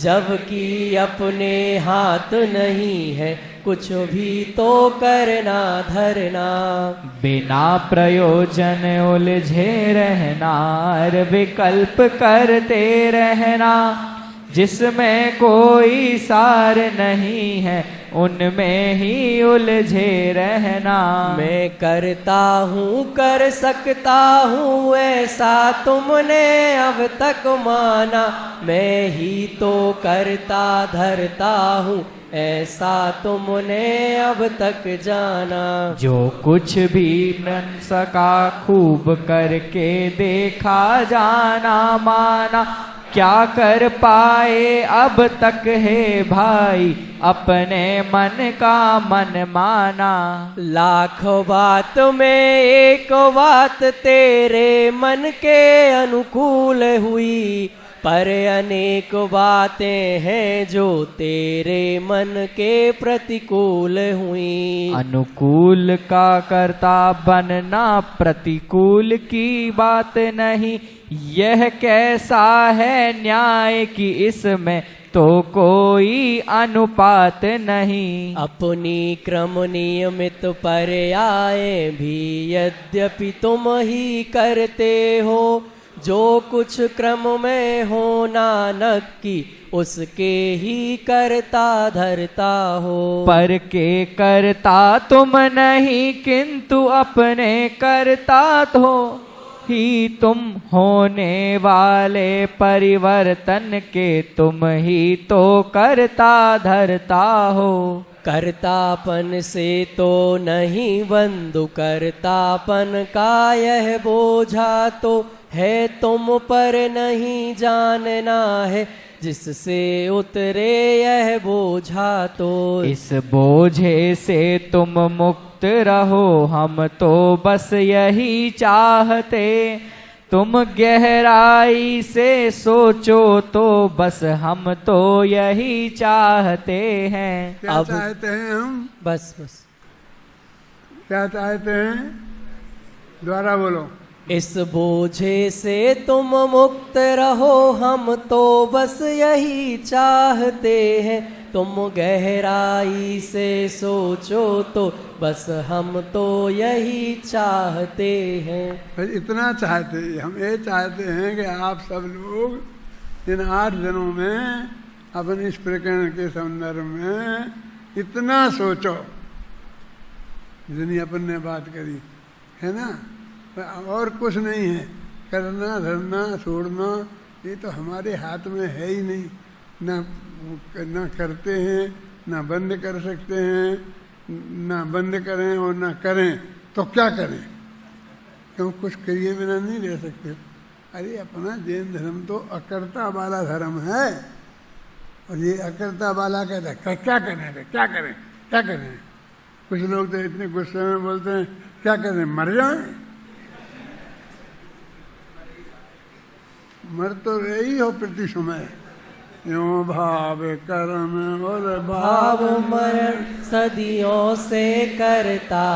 Speaker 5: जबकि अपने हाथ नहीं है कुछ भी तो करना धरना।
Speaker 1: बिना प्रयोजन उलझे रहना, और विकल्प करते रहना। जिसमें कोई सार नहीं है, उनमें ही उलझे रहना।
Speaker 5: मैं करता हूँ कर सकता हूँ ऐसा तुमने अब तक माना, मैं ही तो करता धरता हूँ ऐसा तुमने अब तक जाना।
Speaker 1: जो कुछ भी मन सका खूब करके देखा जाना माना, क्या कर पाए अब तक है भाई अपने मन का मन माना।
Speaker 5: लाख बात में एक बात तेरे मन के अनुकूल हुई, पर अनेक बातें हैं जो तेरे मन के प्रतिकूल हुई।
Speaker 1: अनुकूल का कर्ता बनना प्रतिकूल की बात नहीं, यह कैसा है न्याय कि इसमें तो कोई अनुपात नहीं।
Speaker 5: अपनी क्रम नियमित पर्याय भी यद्यपि तुम ही करते हो, जो कुछ क्रम में होना नक्की उसके ही करता धरता हो।
Speaker 1: पर के करता तुम नहीं किंतु अपने करता तो ही तुम, होने वाले परिवर्तन के तुम ही तो करता धरता हो।
Speaker 5: कर्तापन से तो नहीं बंधु, कर्तापन का यह बोझा तो है तुम पर नहीं जानना है, जिससे उतरे यह बोझा तो।
Speaker 1: इस बोझे से तुम मुक्त रहो, हम तो बस यही चाहते। तुम गहराई से सोचो तो बस हम तो यही चाहते हैं।
Speaker 4: क्या चाहते हैं हम?
Speaker 5: बस
Speaker 4: क्या चाहते हैं? दोबारा बोलो।
Speaker 5: इस बोझे से तुम मुक्त रहो, हम तो बस यही चाहते हैं। तुम गहराई से सोचो तो बस हम तो यही चाहते हैं।
Speaker 4: फिर इतना चाहते, हम ये चाहते हैं कि आप सब लोग इन 8 दिनों में अपने इस प्रकरण के संदर्भ में इतना सोचो जितनी अपन ने बात करी है ना। और कुछ नहीं है, करना धरना छोड़ना ये तो हमारे हाथ में है ही नहीं। ना करते हैं, ना बंद कर सकते हैं, ना बंद करें और ना करें तो क्या करें, क्यों कुछ करिए बिना नहीं रह सकते। अरे अपना जैन धर्म तो अकर्ता वाला धर्म है, और ये अकर्ता वाला कहता है क्या करें, क्या करें, क्या करें। कुछ लोग तो इतने गुस्से में बोलते हैं क्या करें, मर जाएं। मर तो रही हो प्रति समय, यूं भाव कर्म और
Speaker 5: भाव मरण सदियों से करता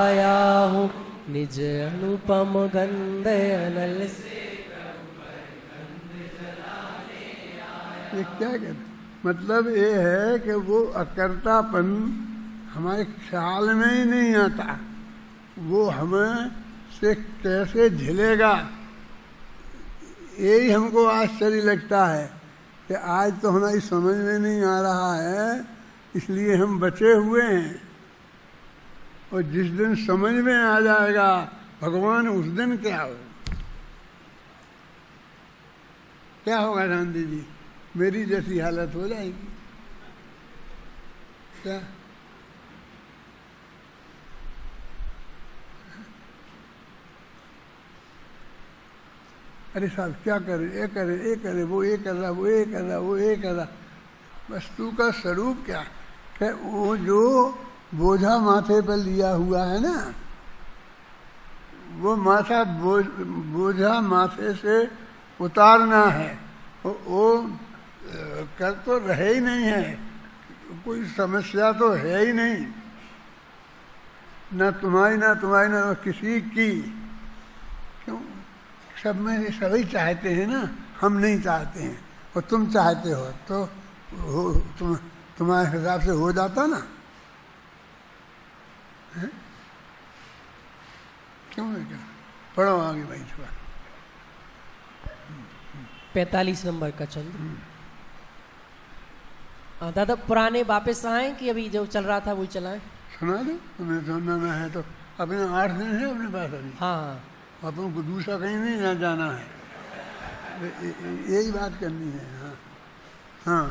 Speaker 5: आया हूँ, निज अनुपम गंध अनल से
Speaker 4: ये क्या कहते, मतलब ये है कि वो अकर्तापन हमारे ख्याल में ही नहीं आता, वो हमें से कैसे झिलेगा यही हमको आश्चर्य लगता है कि आज तो हमारी समझ में नहीं आ रहा है, इसलिए हम बचे हुए हैं। और जिस दिन समझ में आ जाएगा भगवान, उस दिन क्या होगा, क्या होगा गांधी जी, मेरी जैसी हालत हो जाएगी क्या। अरे साहब क्या करे, ये करे, ये करे, वो ये कर रहा, वो ये कर रहा, वो ये कर रहा। वस्तु का स्वरूप क्या है, वो जो बोझा माथे पर लिया हुआ है ना, वो माथा बोझा माथे से उतारना है, वो कर तो रहे ही नहीं है, कोई समस्या तो है ही नहीं, ना तुम्हारी ना किसी की। क्यों, सब में सभी चाहते हैं ना, हम नहीं चाहते हैं, और तुम चाहते हो तो तुम्हारे हिसाब से हो जाता ना है? क्यों बेटा, पढ़ो आगे भाई थोड़ा।
Speaker 5: 45 नंबर का चंद। दादा पुराने वापस आए कि अभी जो चल रहा था वही चलाएं?
Speaker 4: सुना दो, तुम्हें सुनना है तो। अपने 8 दिन है अपने पास अभी।
Speaker 5: हाँ,
Speaker 4: अपन को दूसरा कहीं नहीं जाना है, यही बात करनी है। हाँ हाँ,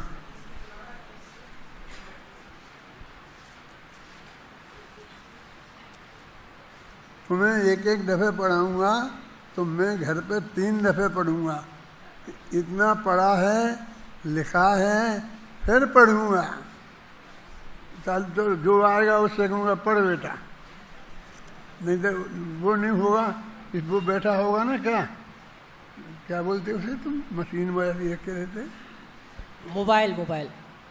Speaker 4: तुम्हें एक दफ़े पढ़ाऊँगा तो मैं घर पे 3 दफ़े पढ़ूँगा। इतना पढ़ा है, लिखा है, फिर पढ़ूँगा। चल तो जो आएगा उससे कहूँगा पढ़ बेटा, नहीं तो वो नहीं होगा। वो बैठा होगा ना, क्या बोलते उसे तुम, मशीन में रखे रहते, मोबाइल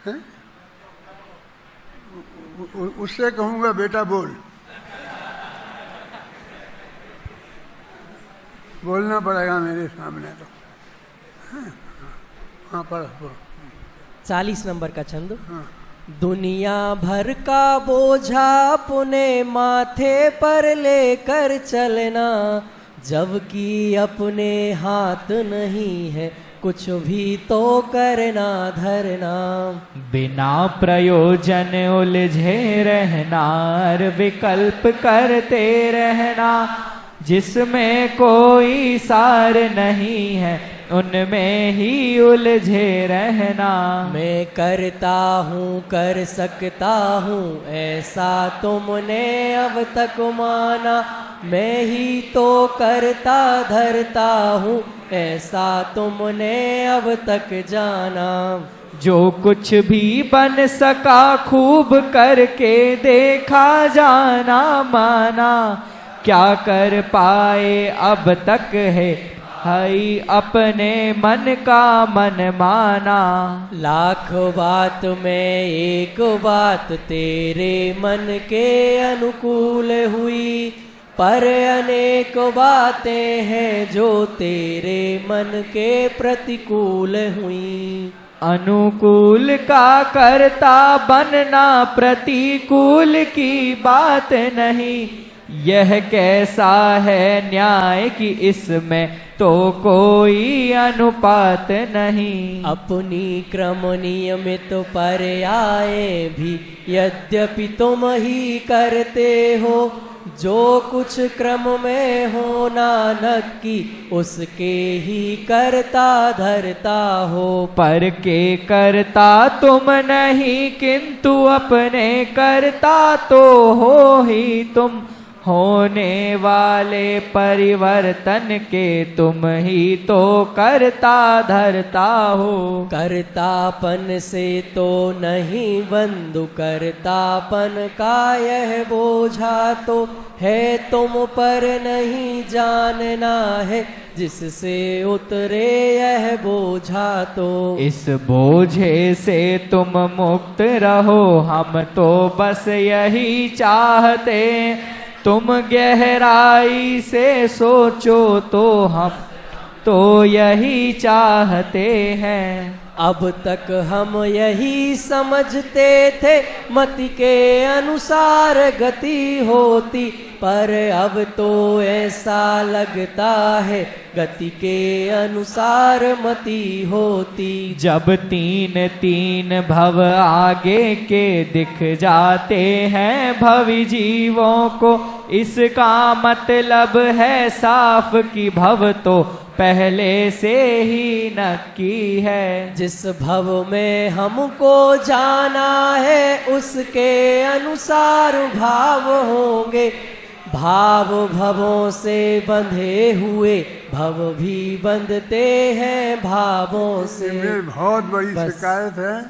Speaker 4: हैं, उससे कहूँगा बेटा बोलना पड़ेगा मेरे सामने तो। हाँ पढ़ो।
Speaker 5: 40 नंबर का छंद।
Speaker 4: हाँ।
Speaker 5: दुनिया भर का बोझा अपने माथे पर लेकर चलना, जबकि अपने हाथ नहीं है कुछ भी तो करना धरना।
Speaker 1: बिना प्रयोजन उलझे रहना, और विकल्प करते रहना, जिसमें कोई सार नहीं है उनमें ही उलझे रहना।
Speaker 5: मैं करता हूँ कर सकता हूँ ऐसा तुमने अब तक माना, मैं ही तो करता धरता हूँ ऐसा तुमने अब तक जाना।
Speaker 1: जो कुछ भी बन सका खूब करके देखा, जाना माना, क्या कर पाए अब तक है हाई अपने मन का मन माना।
Speaker 5: लाख बात में एक बात तेरे मन के अनुकूल हुई, पर अनेक बातें हैं जो तेरे मन के प्रतिकूल हुई।
Speaker 1: अनुकूल का करता बनना प्रतिकूल की बात नहीं। यह कैसा है न्याय कि इसमें तो कोई अनुपात नहीं।
Speaker 5: अपनी क्रम नियमित पर्याय भी यद्यपि तुम ही करते हो, जो कुछ क्रम में होना नक्की उसके ही करता धरता हो।
Speaker 1: पर के करता तुम नहीं किंतु अपने करता तो हो ही तुम। होने वाले परिवर्तन के तुम ही तो करता धरता हो।
Speaker 5: करतापन से तो नहीं बंधु करतापन का यह बोझा तो है तुम पर नहीं जानना है जिससे उतरे यह बोझा तो।
Speaker 1: इस बोझे से तुम मुक्त रहो हम तो बस यही चाहते। तुम गहराई से सोचो तो हम तो यही चाहते हैं।
Speaker 5: अब तक हम यही समझते थे मति के अनुसार गति होती, पर अब तो ऐसा लगता है गति के अनुसार मति होती।
Speaker 1: जब तीन तीन भव आगे के दिख जाते हैं भवि जीवों को, इसका मतलब है साफ कि भव तो पहले से ही नक्की है।
Speaker 5: जिस भव में हमको जाना है उसके अनुसार भाव होंगे। भाव भवों से बंधे हुए भव भी बंधते हैं भावों से।
Speaker 4: मेरी बहुत बड़ी शिकायत है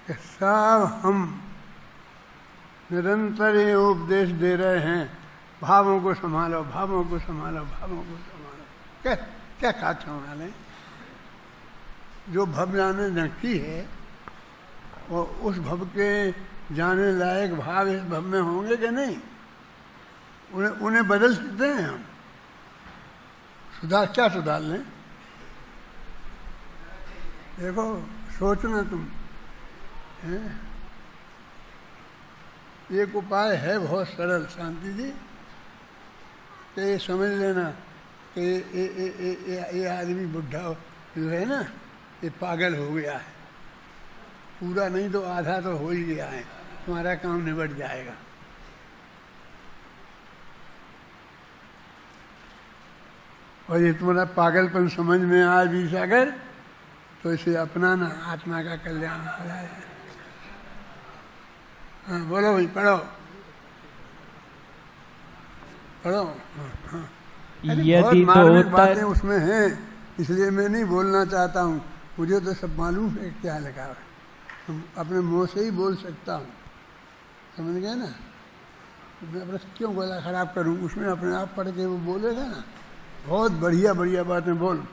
Speaker 4: कि सब हम निरंतर ये उपदेश दे रहे हैं, भावों को संभालो, भावों को संभालो, भावों को संभालो। क्या क्या खाते होना नहीं। जो भव जाने नक्की है वो उस भव के जाने लायक भाव इस भव में होंगे कि नहीं, उन्हें बदल सकते हैं हम। क्या सुधार लें? देखो सोचना तुम है? एक उपाय है बहुत सरल शांति जी, कि ये समझ लेना कि ये आदमी बुढ़ा जो है ना, ये पागल हो गया है। पूरा नहीं तो आधा तो हो ही गया है, तुम्हारा काम निबट जाएगा। और ये तुम्हारा पागलपन समझ में आए भी सागर तो इसे अपनाना, आत्मा का कल्याण हो जाएगा। हाँ बोलो भाई, पढ़ो पढ़ो। हाँ
Speaker 1: यदि
Speaker 4: मार्मिक बातें उसमें हैं, इसलिए मैं नहीं बोलना चाहता हूँ। मुझे तो सब मालूम है क्या लगा है, हम अपने मुंह से ही बोल सकता हूँ, समझ गए ना। मैं अपना क्यों गला खराब करूँ, उसमें अपने आप पढ़ के वो बोलेगा ना। बहुत बढ़िया बढ़िया बातें बोल।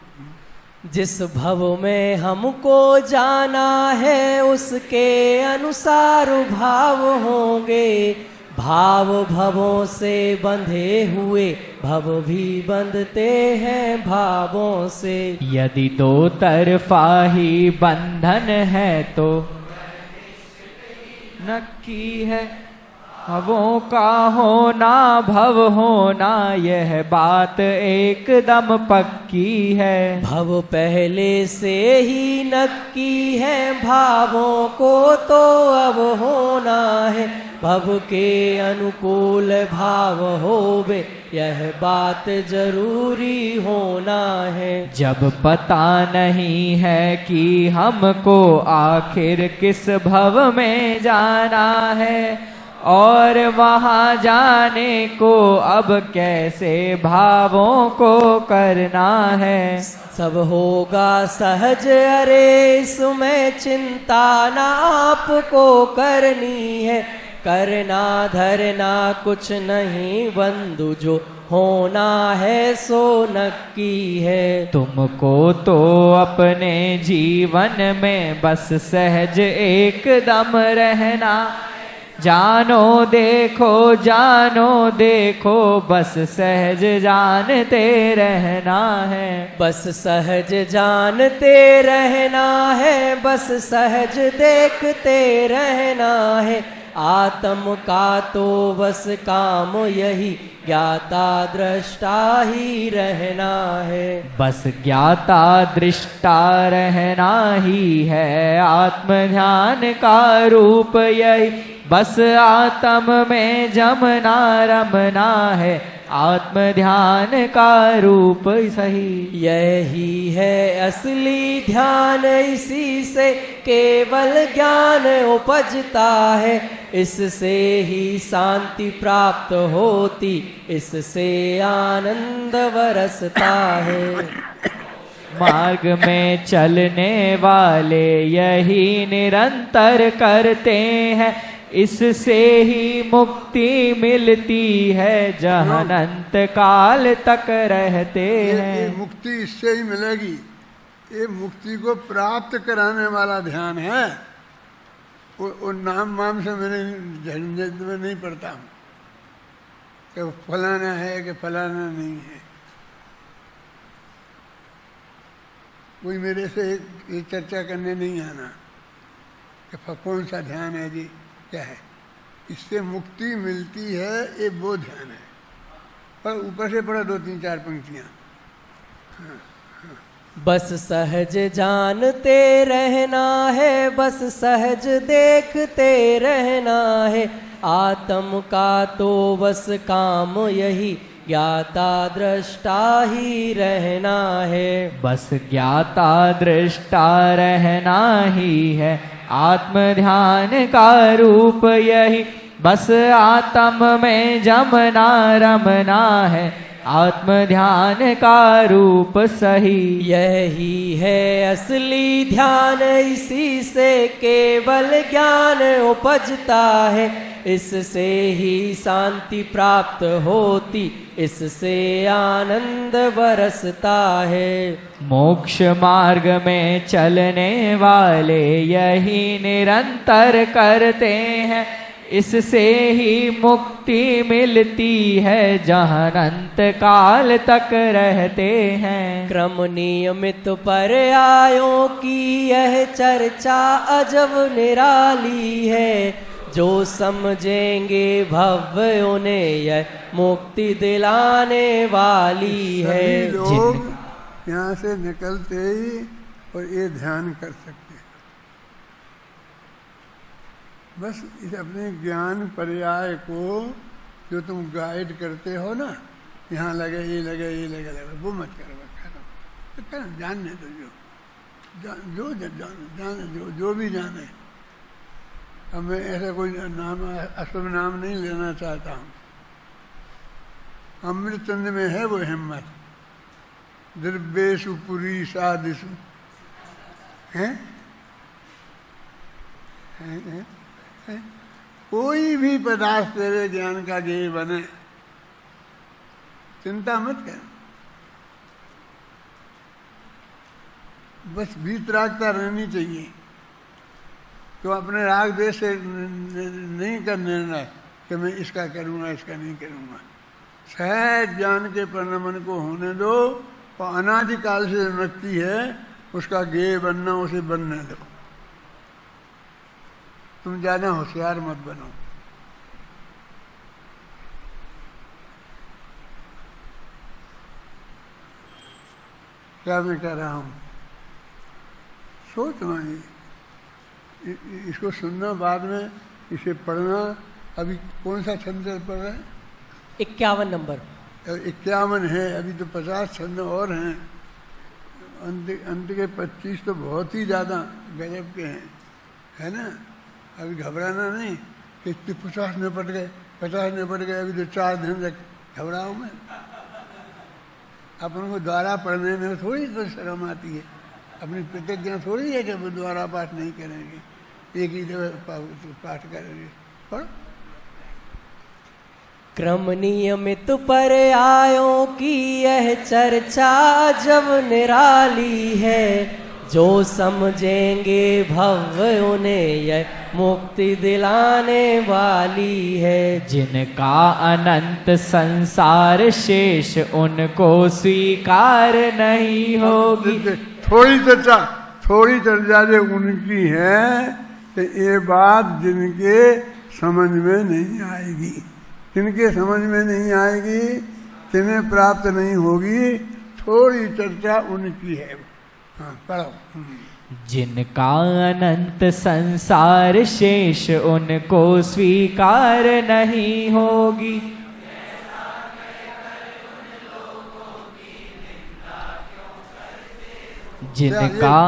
Speaker 5: जिस भव में हमको जाना है उसके अनुसार भाव होंगे। भाव भवों से बंधे हुए भव भी बंधते हैं भावों से।
Speaker 1: यदि दो तरफा ही बंधन है तो नक्की है भवों का होना भव होना, यह बात एकदम पक्की है।
Speaker 5: भव पहले से ही नक्की है, भावों को तो अब होना है। भव के अनुकूल भाव होवे यह बात जरूरी होना है।
Speaker 1: जब पता नहीं है कि हमको आखिर किस भव में जाना है, और वहाँ जाने को अब कैसे भावों को करना है।
Speaker 5: सब होगा सहज अरे इसमें चिंता ना आपको करनी है। करना धरना कुछ नहीं बंधु, जो होना है सो नक्की है।
Speaker 1: तुमको तो अपने जीवन में बस सहज एकदम रहना, जानो देखो बस सहज जानते रहना है।
Speaker 5: बस सहज जानते रहना है, बस सहज देखते रहना है। आत्म का तो बस काम यही ज्ञाता दृष्टा ही रहना है।
Speaker 1: बस ज्ञाता दृष्टा रहना ही है आत्म ध्यान का रूप यही। बस आत्म में जमना रमना है आत्म ध्यान का रूप सही।
Speaker 5: यही है असली ध्यान, इसी से केवल ज्ञान उपजता है। इससे ही शांति प्राप्त होती, इससे आनंद बरसता है।
Speaker 1: मार्ग में चलने वाले यही निरंतर करते हैं, इससे ही मुक्ति मिलती है जहाँ अनंत काल तक रहते हैं।
Speaker 4: ये मुक्ति इससे ही मिलेगी। ये मुक्ति को प्राप्त कराने वाला ध्यान है। वो नाम वाम से मेरे झंझट में नहीं पड़ता हूँ कि फलाना है कि फलाना नहीं है। कोई मेरे से ये चर्चा करने नहीं आना कि कौन सा ध्यान है जी, क्या है। इससे मुक्ति मिलती है, ये वो ध्यान है। पर ऊपर से पढ़ा 2-3-4 पंक्तियां।
Speaker 5: बस सहज जानते रहना है, बस सहज देखते रहना है। आत्म का तो बस काम यही ज्ञाता दृष्टा ही रहना है।
Speaker 1: बस ज्ञाता दृष्टा रहना ही है आत्म ध्यान का रूप यही। बस आत्म में जमना रमना है आत्म ध्यान का रूप सही।
Speaker 5: यही है असली ध्यान, इसी से केवल ज्ञान उपजता है। इससे ही शांति प्राप्त होती, इससे आनंद बरसता है।
Speaker 1: मोक्ष मार्ग में चलने वाले यही निरंतर करते हैं, इससे ही मुक्ति मिलती है जहाँ अनंत काल तक रहते हैं।
Speaker 5: क्रम नियमित पर्यायों की यह चर्चा अजब निराली है। जो समझेंगे भव्य उन्हें यह मुक्ति दिलाने वाली है।
Speaker 4: सभी लोग यहाँ से निकलते ही और ये ध्यान कर सकते हैं। बस इस अपने ज्ञान पर्याय को जो तुम गाइड करते हो ना, यहाँ लगे ये लगे ये लगे लगे, वो मत करो। जानने दो जो भी जाने। अब मैं ऐसा कोई नाम अशुभ नाम नहीं लेना चाहता हूँ। अमृतचंद में है वो हिम्मत, द्रव्येषु पुरी साधिसु है? कोई भी पदार्थ तेरे ज्ञान का गेय बने, चिंता मत कर। बस वीतरागता रहनी चाहिए। तो अपने राग देश से नहीं कर निर्णय कि मैं इसका करूँगा इसका नहीं करूँगा। सहज ज्ञान के परिणमन को होने दो, और अनादिकाल से व्यक्ति है उसका गेय बनना, उसे बनने दो। तुम ज़्यादा होशियार मत बनो। क्या मैं कह रहा हूँ? सोचना इसको सुनना, बाद में इसे पढ़ना। अभी कौन सा छंद पढ़ रहा है?
Speaker 5: 51 नंबर।
Speaker 4: 51 है, अभी तो 50 छंद और हैं। अंत के 25 तो बहुत ही ज़्यादा गजब के हैं, है ना। अभी घबराना नहीं कि 50 निपट गए, 50 निपट गए, अभी तो 4 दिन तक घबराऊँ मैं। अपन को द्वारा पढ़ने में थोड़ी तो शर्म आती है। अपनी प्रतिज्ञा थोड़ी है कि वो द्वारा पाठ नहीं करेंगे, एक ही जगह पाठ करेंगे। पढ़।
Speaker 5: क्रम नियमित पर्यायों की यह चर्चा जब निराली है। जो समझेंगे भव्य उन्हें यह मुक्ति दिलाने वाली है।
Speaker 1: जिनका अनंत संसार शेष उनको स्वीकार नहीं होगी।
Speaker 4: थोड़ी चर्चा जो उनकी है तो ये बात जिनके समझ में नहीं आएगी, जिनके समझ में नहीं आएगी, जिन्हें प्राप्त नहीं होगी, थोड़ी चर्चा उनकी है। हाँ, पढ़ो।
Speaker 1: जिनका अनंत संसार शेष उनको स्वीकार नहीं होगी। जिनका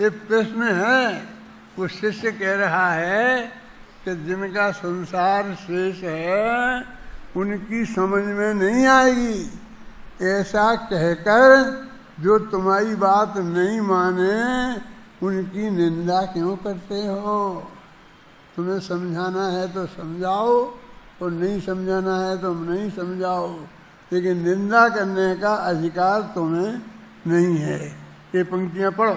Speaker 4: ये प्रश्न है, वो शिष्य कह रहा है कि जिनका संसार शेष है उनकी समझ में नहीं आएगी। ऐसा कहकर जो तुम्हारी बात नहीं माने उनकी निंदा क्यों करते हो? तुम्हें समझाना है तो समझाओ और नहीं समझाना है तो नहीं समझाओ, लेकिन निंदा करने का अधिकार तुम्हें नहीं है। ये पंक्तियां पढ़ो।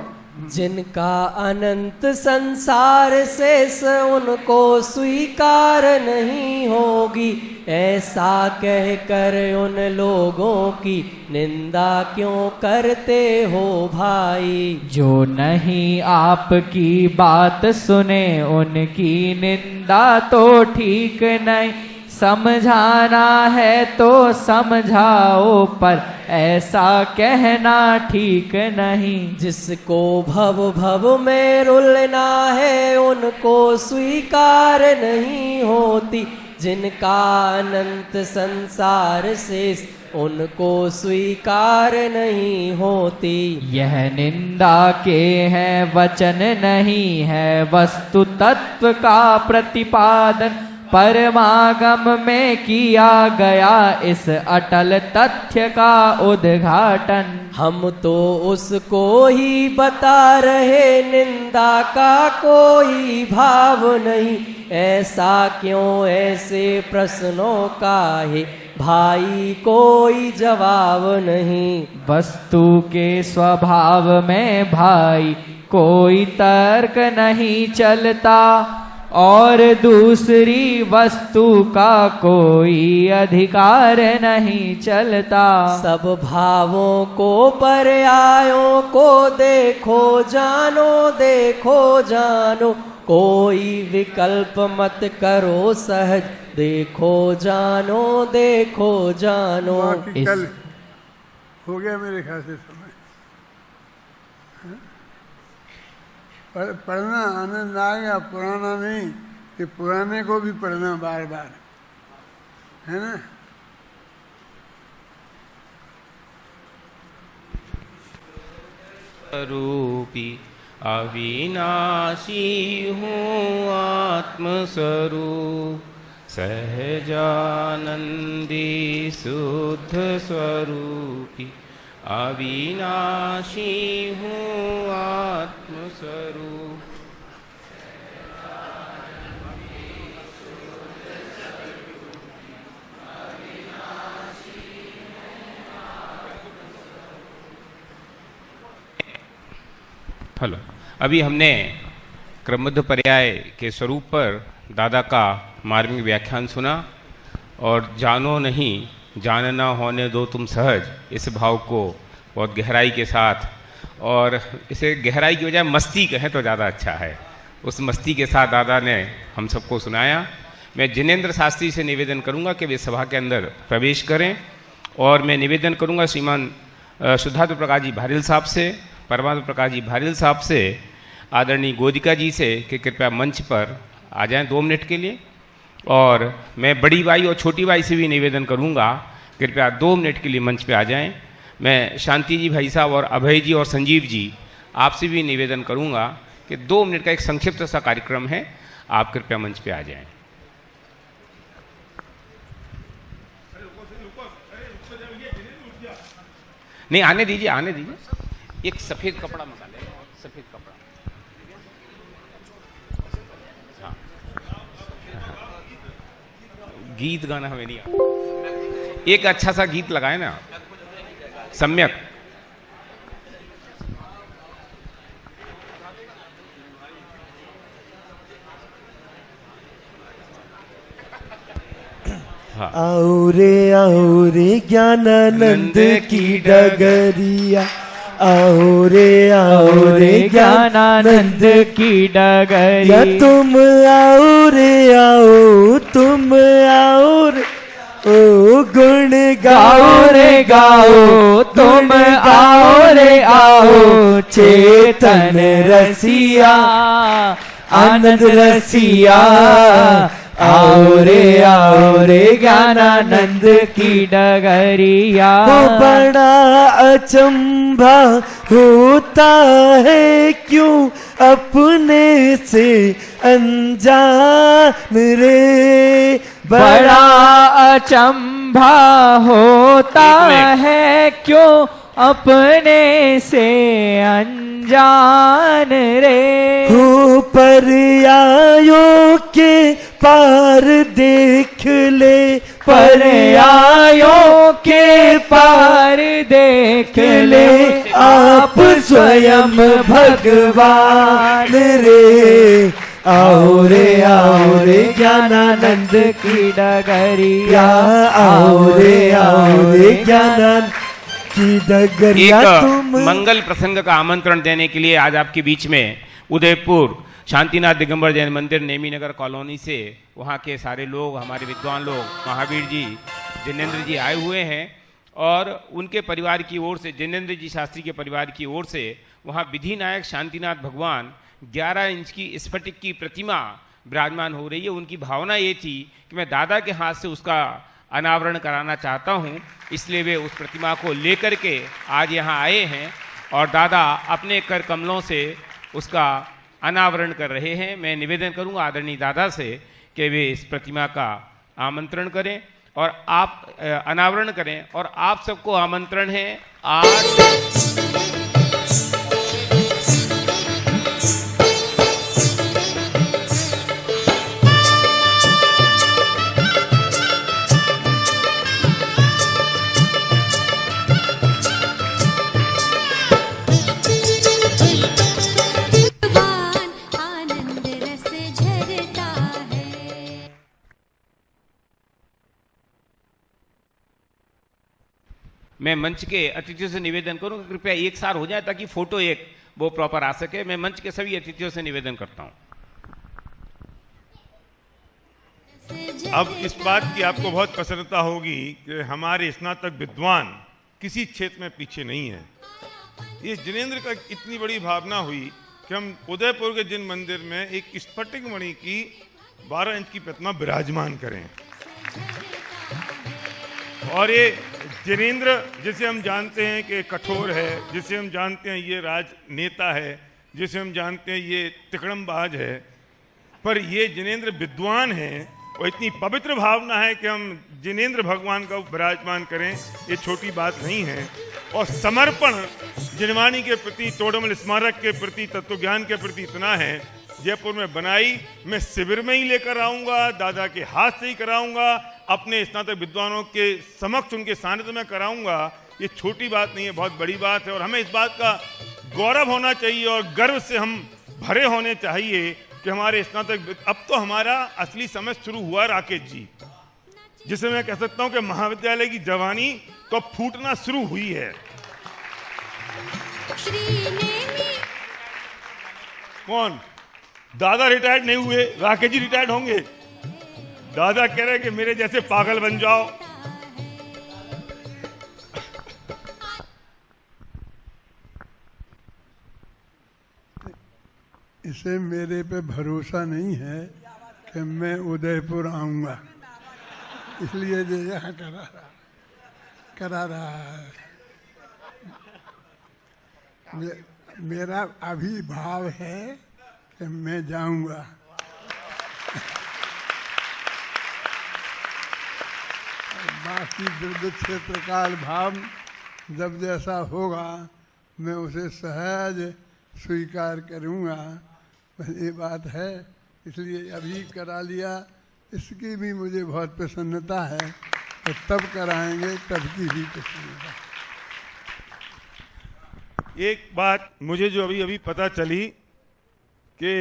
Speaker 5: जिनका अनंत संसार शेष उनको स्वीकार नहीं होगी, ऐसा कहकर उन लोगों की निंदा क्यों करते हो भाई?
Speaker 1: जो नहीं आपकी बात सुने उनकी निंदा तो ठीक नहीं। समझाना है तो समझाओ, पर ऐसा कहना ठीक नहीं।
Speaker 5: जिसको भव भव में रुलना है उनको स्वीकार नहीं होती। जिनका अनंत संसार शेष उनको स्वीकार नहीं होती।
Speaker 1: यह निंदा के है वचन नहीं है वस्तु तत्व का प्रतिपादन। परमागम में किया गया इस अटल तथ्य का उद्घाटन।
Speaker 5: हम तो उसको ही बता रहे, निंदा का कोई भाव नहीं। ऐसा क्यों ऐसे प्रश्नों का है भाई कोई जवाब नहीं।
Speaker 1: वस्तु के स्वभाव में भाई कोई तर्क नहीं चलता, और दूसरी वस्तु का कोई अधिकार नहीं चलता।
Speaker 5: सब भावों को पर्यायों को देखो जानो, कोई विकल्प मत करो सहज, देखो जानो।
Speaker 4: कल हो गया मेरे ख्याल से समय। पढ़ना आनंद आएगा, पुराना नहीं, कि पुराने को भी पढ़ना बार बार, है ना।
Speaker 7: स्वरूपी अविनाशी हूँ आत्मस्वरूप, सहजानंदी शुद्ध स्वरूपी अविनाशी हूँ आत्मस्वरूप।
Speaker 3: हेलो, अभी हमने क्रमबद्ध पर्याय के स्वरूप पर दादा का मार्मिक व्याख्यान सुना, और जानो नहीं जानना होने दो तुम सहज, इस भाव को बहुत गहराई के साथ, और इसे गहराई की बजाय मस्ती कहें तो ज़्यादा अच्छा है, उस मस्ती के साथ दादा ने हम सबको सुनाया। मैं जिनेंद्र शास्त्री से निवेदन करूंगा कि वे सभा के अंदर प्रवेश करें, और मैं निवेदन करूंगा श्रीमान शुद्धात्म प्रकाश जी भारिल साहब से, परमात्मा प्रकाश जी भारिल साहब से, आदरणीय गोदिका जी से कि कृपया मंच पर आ जाएं 2 मिनट के लिए। और मैं बड़ी बाई और छोटी बाई से भी निवेदन करूंगा कृपया 2 मिनट के लिए मंच पे आ जाएं। मैं शांति जी भाई साहब और अभय जी और संजीव जी आपसे भी निवेदन करूंगा कि 2 मिनट का एक संक्षिप्त सा कार्यक्रम है, आप कृपया मंच पे आ जाएं। नहीं, आने दीजिए, आने दीजिए। एक सफेद कपड़ा मंगा ले, सफेद कपड़ा। हाँ, गीत गाना हमें नहीं आता, एक अच्छा सा गीत लगाए ना, सम्यक। था।
Speaker 5: आओ रे ज्ञानानंद की डगरिया, आओ रे
Speaker 1: ज्ञानानंद की डगरिया,
Speaker 5: तुम आओ तुम आओ रे, ओ गुण गाओ रे गाओ, तुम आओ रे आओ, चेतन रसिया आनंद रसिया, आओ रे ज्ञानानंद की डगरिया। बड़ा अचंभा होता है क्यों अपने से अनजान रे,
Speaker 1: बड़ा अचंभा होता है क्यों अपने से अनजान रे,
Speaker 5: हो पर्यायों के पार देख ले,
Speaker 1: पर्यायों के पार देख ले,
Speaker 5: आप स्वयं भगवान रे, आओ रे ज्ञानानंद
Speaker 1: की डगरिया,
Speaker 5: आओ रे ज्ञानानंद की डगरिया।
Speaker 3: एक मंगल प्रसंग का आमंत्रण देने के लिए आज आपके बीच में उदयपुर शांतिनाथ दिगंबर जैन मंदिर नेमी नगर कॉलोनी से वहाँ के सारे लोग, हमारे विद्वान लोग, महावीर जी, जिनेंद्र जी आए हुए हैं और उनके परिवार की ओर से, जिनेंद्र जी शास्त्री के परिवार की ओर से वहाँ विधि नायक शांतिनाथ भगवान 11 इंच की स्फटिक की प्रतिमा विराजमान हो रही है। उनकी भावना ये थी कि मैं दादा के हाथ से उसका अनावरण कराना चाहता हूँ, इसलिए वे उस प्रतिमा को लेकर के आज यहाँ आए हैं और दादा अपने कर कमलों से उसका अनावरण कर रहे हैं। मैं निवेदन करूँगा आदरणीय दादा से कि वे इस प्रतिमा का आमंत्रण करें और आप अनावरण करें और आप सबको आमंत्रण है आज मैं मंच के अतिथियों से निवेदन करूं कि कृपया एक साथ हो जाए ताकि फोटो एक वो प्रॉपर आ सके। मैं मंच के सभी अतिथियों से निवेदन करता हूं।
Speaker 8: अब इस बात की आपको बहुत प्रसन्नता होगी कि हमारे स्नातक विद्वान किसी क्षेत्र में पीछे नहीं है। ये जिनेंद्र का इतनी बड़ी भावना हुई कि हम उदयपुर के जिन मंदिर में एक स्फटिक मणि की 12 इंच की प्रतिमा विराजमान करें और ये जिनेंद्र जिसे हम जानते हैं कि कठोर है, जिसे हम जानते हैं ये राजनेता है, जिसे हम जानते हैं ये तिकड़मबाज है, पर ये जिनेंद्र विद्वान है और इतनी पवित्र भावना है कि हम जिनेंद्र भगवान का विराजमान करें, ये छोटी बात नहीं है। और समर्पण जिनवानी के प्रति, तोड़मल स्मारक के प्रति, तत्वज्ञान के प्रति इतना है। जयपुर में बनाई मैं शिविर में ही लेकर आऊँगा, दादा के हाथ से ही कराऊँगा, अपने स्नातक विद्वानों के समक्ष उनके सानिध्य में कराऊंगा। ये छोटी बात नहीं है, बहुत बड़ी बात है और हमें इस बात का गौरव होना चाहिए और गर्व से हम भरे होने चाहिए कि हमारे स्नातक, अब तो हमारा असली समय शुरू हुआ राकेश जी, जिसे मैं कह सकता हूं कि महाविद्यालय की जवानी तो फूटना शुरू हुई है। कौन? दादा रिटायर्ड नहीं हुए, राकेश जी रिटायर्ड होंगे। दादा कह रहे कि मेरे जैसे पागल बन जाओ।
Speaker 4: इसे मेरे पे भरोसा नहीं है कि मैं उदयपुर आऊंगा, इसलिए जो यहाँ करा रहा है। मेरा अभी भाव है कि मैं जाऊंगा। बाकी दुर्द क्षेत्र काल भाव जब जैसा होगा मैं उसे सहज स्वीकार करूंगा। ये बात है, इसलिए अभी करा लिया, इसकी भी मुझे बहुत प्रसन्नता है और तब कराएंगे तब की भी प्रसन्नता।
Speaker 8: एक बात मुझे जो अभी पता चली कि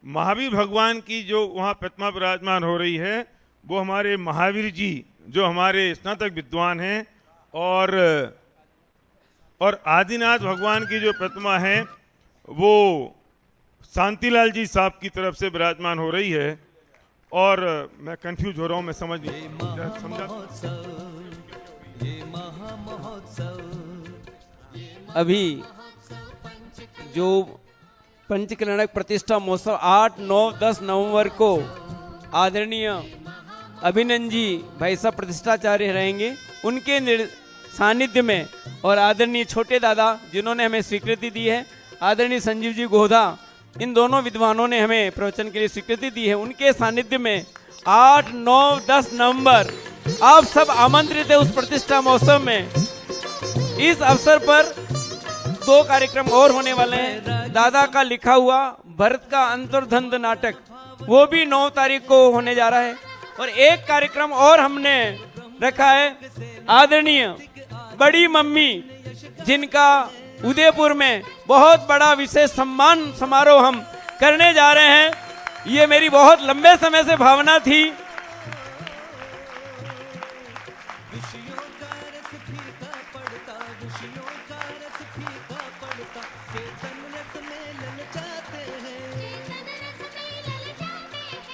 Speaker 8: महावीर भगवान की जो वहाँ प्रतिमा विराजमान हो रही है वो हमारे महावीर जी जो हमारे स्नातक विद्वान हैं, और आदिनाथ भगवान की जो प्रतिमा है वो शांतिलाल जी साहब की तरफ से विराजमान हो रही है। और मैं कंफ्यूज हो रहा हूँ, मैं समझ नहीं समझा।
Speaker 9: अभी जो पंचकल्याणक प्रतिष्ठा महोत्सव 8, 9, 10 नवंबर को आदरणीय अभिनंदन जी भाई साहब प्रतिष्ठाचार्य रहेंगे, उनके सानिध्य में, और आदरणीय छोटे दादा जिन्होंने हमें स्वीकृति दी है, आदरणीय संजीव जी गोधा, इन दोनों विद्वानों ने हमें प्रवचन के लिए स्वीकृति दी है। उनके सानिध्य में 8, 9, 10 नवंबर आप सब आमंत्रित है उस प्रतिष्ठा महोत्सव में। इस अवसर पर 2 कार्यक्रम और होने वाले हैं। दादा का लिखा हुआ भरत का अंतर्धंध नाटक, वो भी 9 तारीख को होने जा रहा है। और एक कार्यक्रम और हमने रखा है, आदरणीय बड़ी मम्मी जिनका उदयपुर में बहुत बड़ा विशेष सम्मान समारोह हम करने जा रहे हैं। ये मेरी बहुत लंबे समय से भावना थी।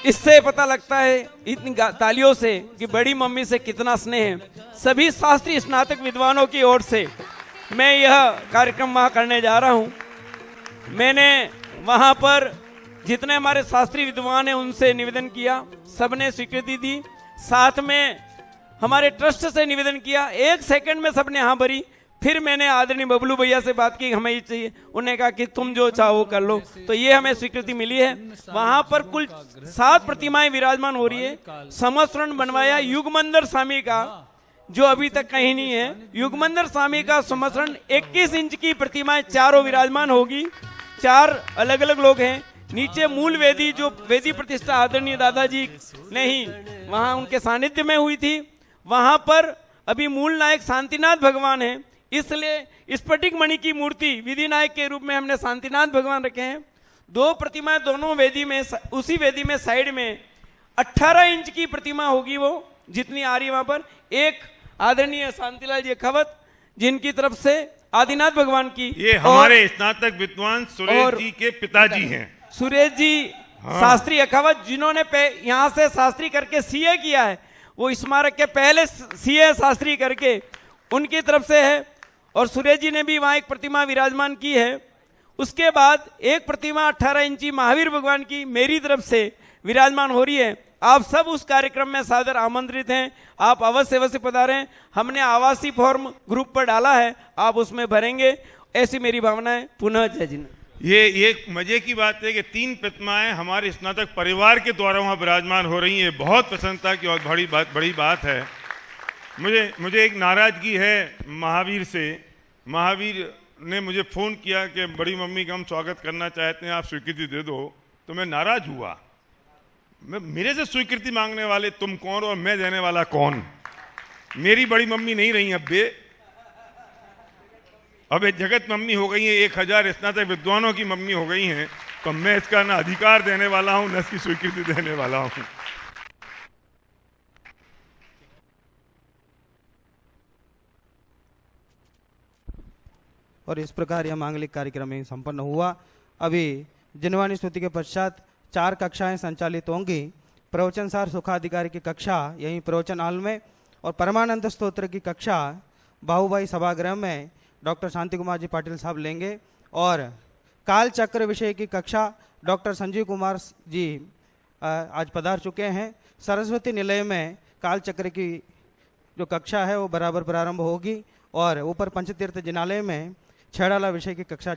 Speaker 9: इससे पता लगता है इतनी तालियों से कि बड़ी मम्मी से कितना स्नेह है। सभी शास्त्रीय स्नातक विद्वानों की ओर से मैं यह कार्यक्रम वहाँ करने जा रहा हूँ। मैंने वहाँ पर जितने हमारे शास्त्रीय विद्वान हैं उनसे निवेदन किया, सबने स्वीकृति दी। साथ में हमारे ट्रस्ट से निवेदन किया, 1 सेकंड में सबने हाँ भरी। फिर मैंने आदरणीय बबलू भैया से बात की, हमें ये चाहिए। उन्होंने कहा कि तुम जो चाहो कर लो, तो ये हमें स्वीकृति मिली है। वहां पर कुल 7 प्रतिमाएं विराजमान हो रही है। समस्रण बनवाया युगमंदर स्वामी का, जो अभी तक कहीं नहीं है। युगमंदर स्वामी का समस्रण 21 इंच की प्रतिमाएं चारों विराजमान होगी। 4 अलग अलग लोग हैं। नीचे मूल वेदी, जो वेदी प्रतिष्ठा आदरणीय दादाजी ने ही वहां उनके सानिध्य में हुई थी, वहां पर अभी मूल नायक शांतिनाथ भगवान है। इसलिए स्फटिक मणि की मूर्ति विधि नायक के रूप में हमने शांतिनाथ भगवान रखे हैं। 2 प्रतिमाएं दोनों वेदी में, उसी वेदी में साइड में 18 इंच की प्रतिमा होगी, वो जितनी आ रही है वहां पर। एक आदरणीय शांतिलाल जी अखावत जिनकी तरफ से आदिनाथ भगवान की,
Speaker 8: ये हमारे स्नातक विद्वान सुरेश जी के पिताजी हैं।
Speaker 9: सुरेश जी शास्त्री अखावत, जिन्होंने यहाँ से शास्त्री करके सीए किया है, वो स्मारक के पहले सीए शास्त्री करके उनकी तरफ से है। और सुरेश जी ने भी वहाँ एक प्रतिमा विराजमान की है। उसके बाद एक प्रतिमा 18 इंची महावीर भगवान की मेरी तरफ से विराजमान हो रही है। आप सब उस कार्यक्रम में सादर आमंत्रित हैं। आप अवश्य पधारें। हमने आवासीय फॉर्म ग्रुप पर डाला है, आप उसमें भरेंगे, ऐसी मेरी भावना है। पुनः जय जिन।
Speaker 8: ये मजे की बात है कि 3 प्रतिमाएं हमारे स्नातक परिवार के द्वारा वहाँ विराजमान हो रही हैं। बहुत प्रसन्नता की और बड़ी बात है। मुझे एक नाराजगी है महावीर से। महावीर ने मुझे फ़ोन किया कि बड़ी मम्मी का हम स्वागत करना चाहते हैं, आप स्वीकृति दे दो। तो मैं नाराज हुआ। मेरे से स्वीकृति मांगने वाले तुम कौन और मैं देने वाला कौन? मेरी बड़ी मम्मी नहीं रही अब जगत मम्मी हो गई है। 1000 स्नातक विद्वानों की मम्मी हो गई हैं। तो मैं इसका ना अधिकार देने वाला हूं, न इसकी स्वीकृति देने वाला हूं।
Speaker 10: और इस प्रकार यह मांगलिक कार्यक्रम ही संपन्न हुआ। अभी जिनवाणी स्तुति के पश्चात 4 कक्षाएं संचालित होंगी। प्रवचन सार सुखाधिकारी की कक्षा यहीं प्रवचन हॉल में, और परमानंद स्तोत्र की कक्षा बाहुबाई सभागृह में डॉक्टर शांति कुमार जी पाटिल साहब लेंगे। और काल चक्र विषय की कक्षा डॉक्टर संजीव कुमार जी आज पधार चुके हैं। सरस्वती निलय में काल चक्र की जो कक्षा है वो बराबर प्रारंभ होगी। और ऊपर पंचतीर्थ जिनालय में छेड़ाला विषय की कक्षा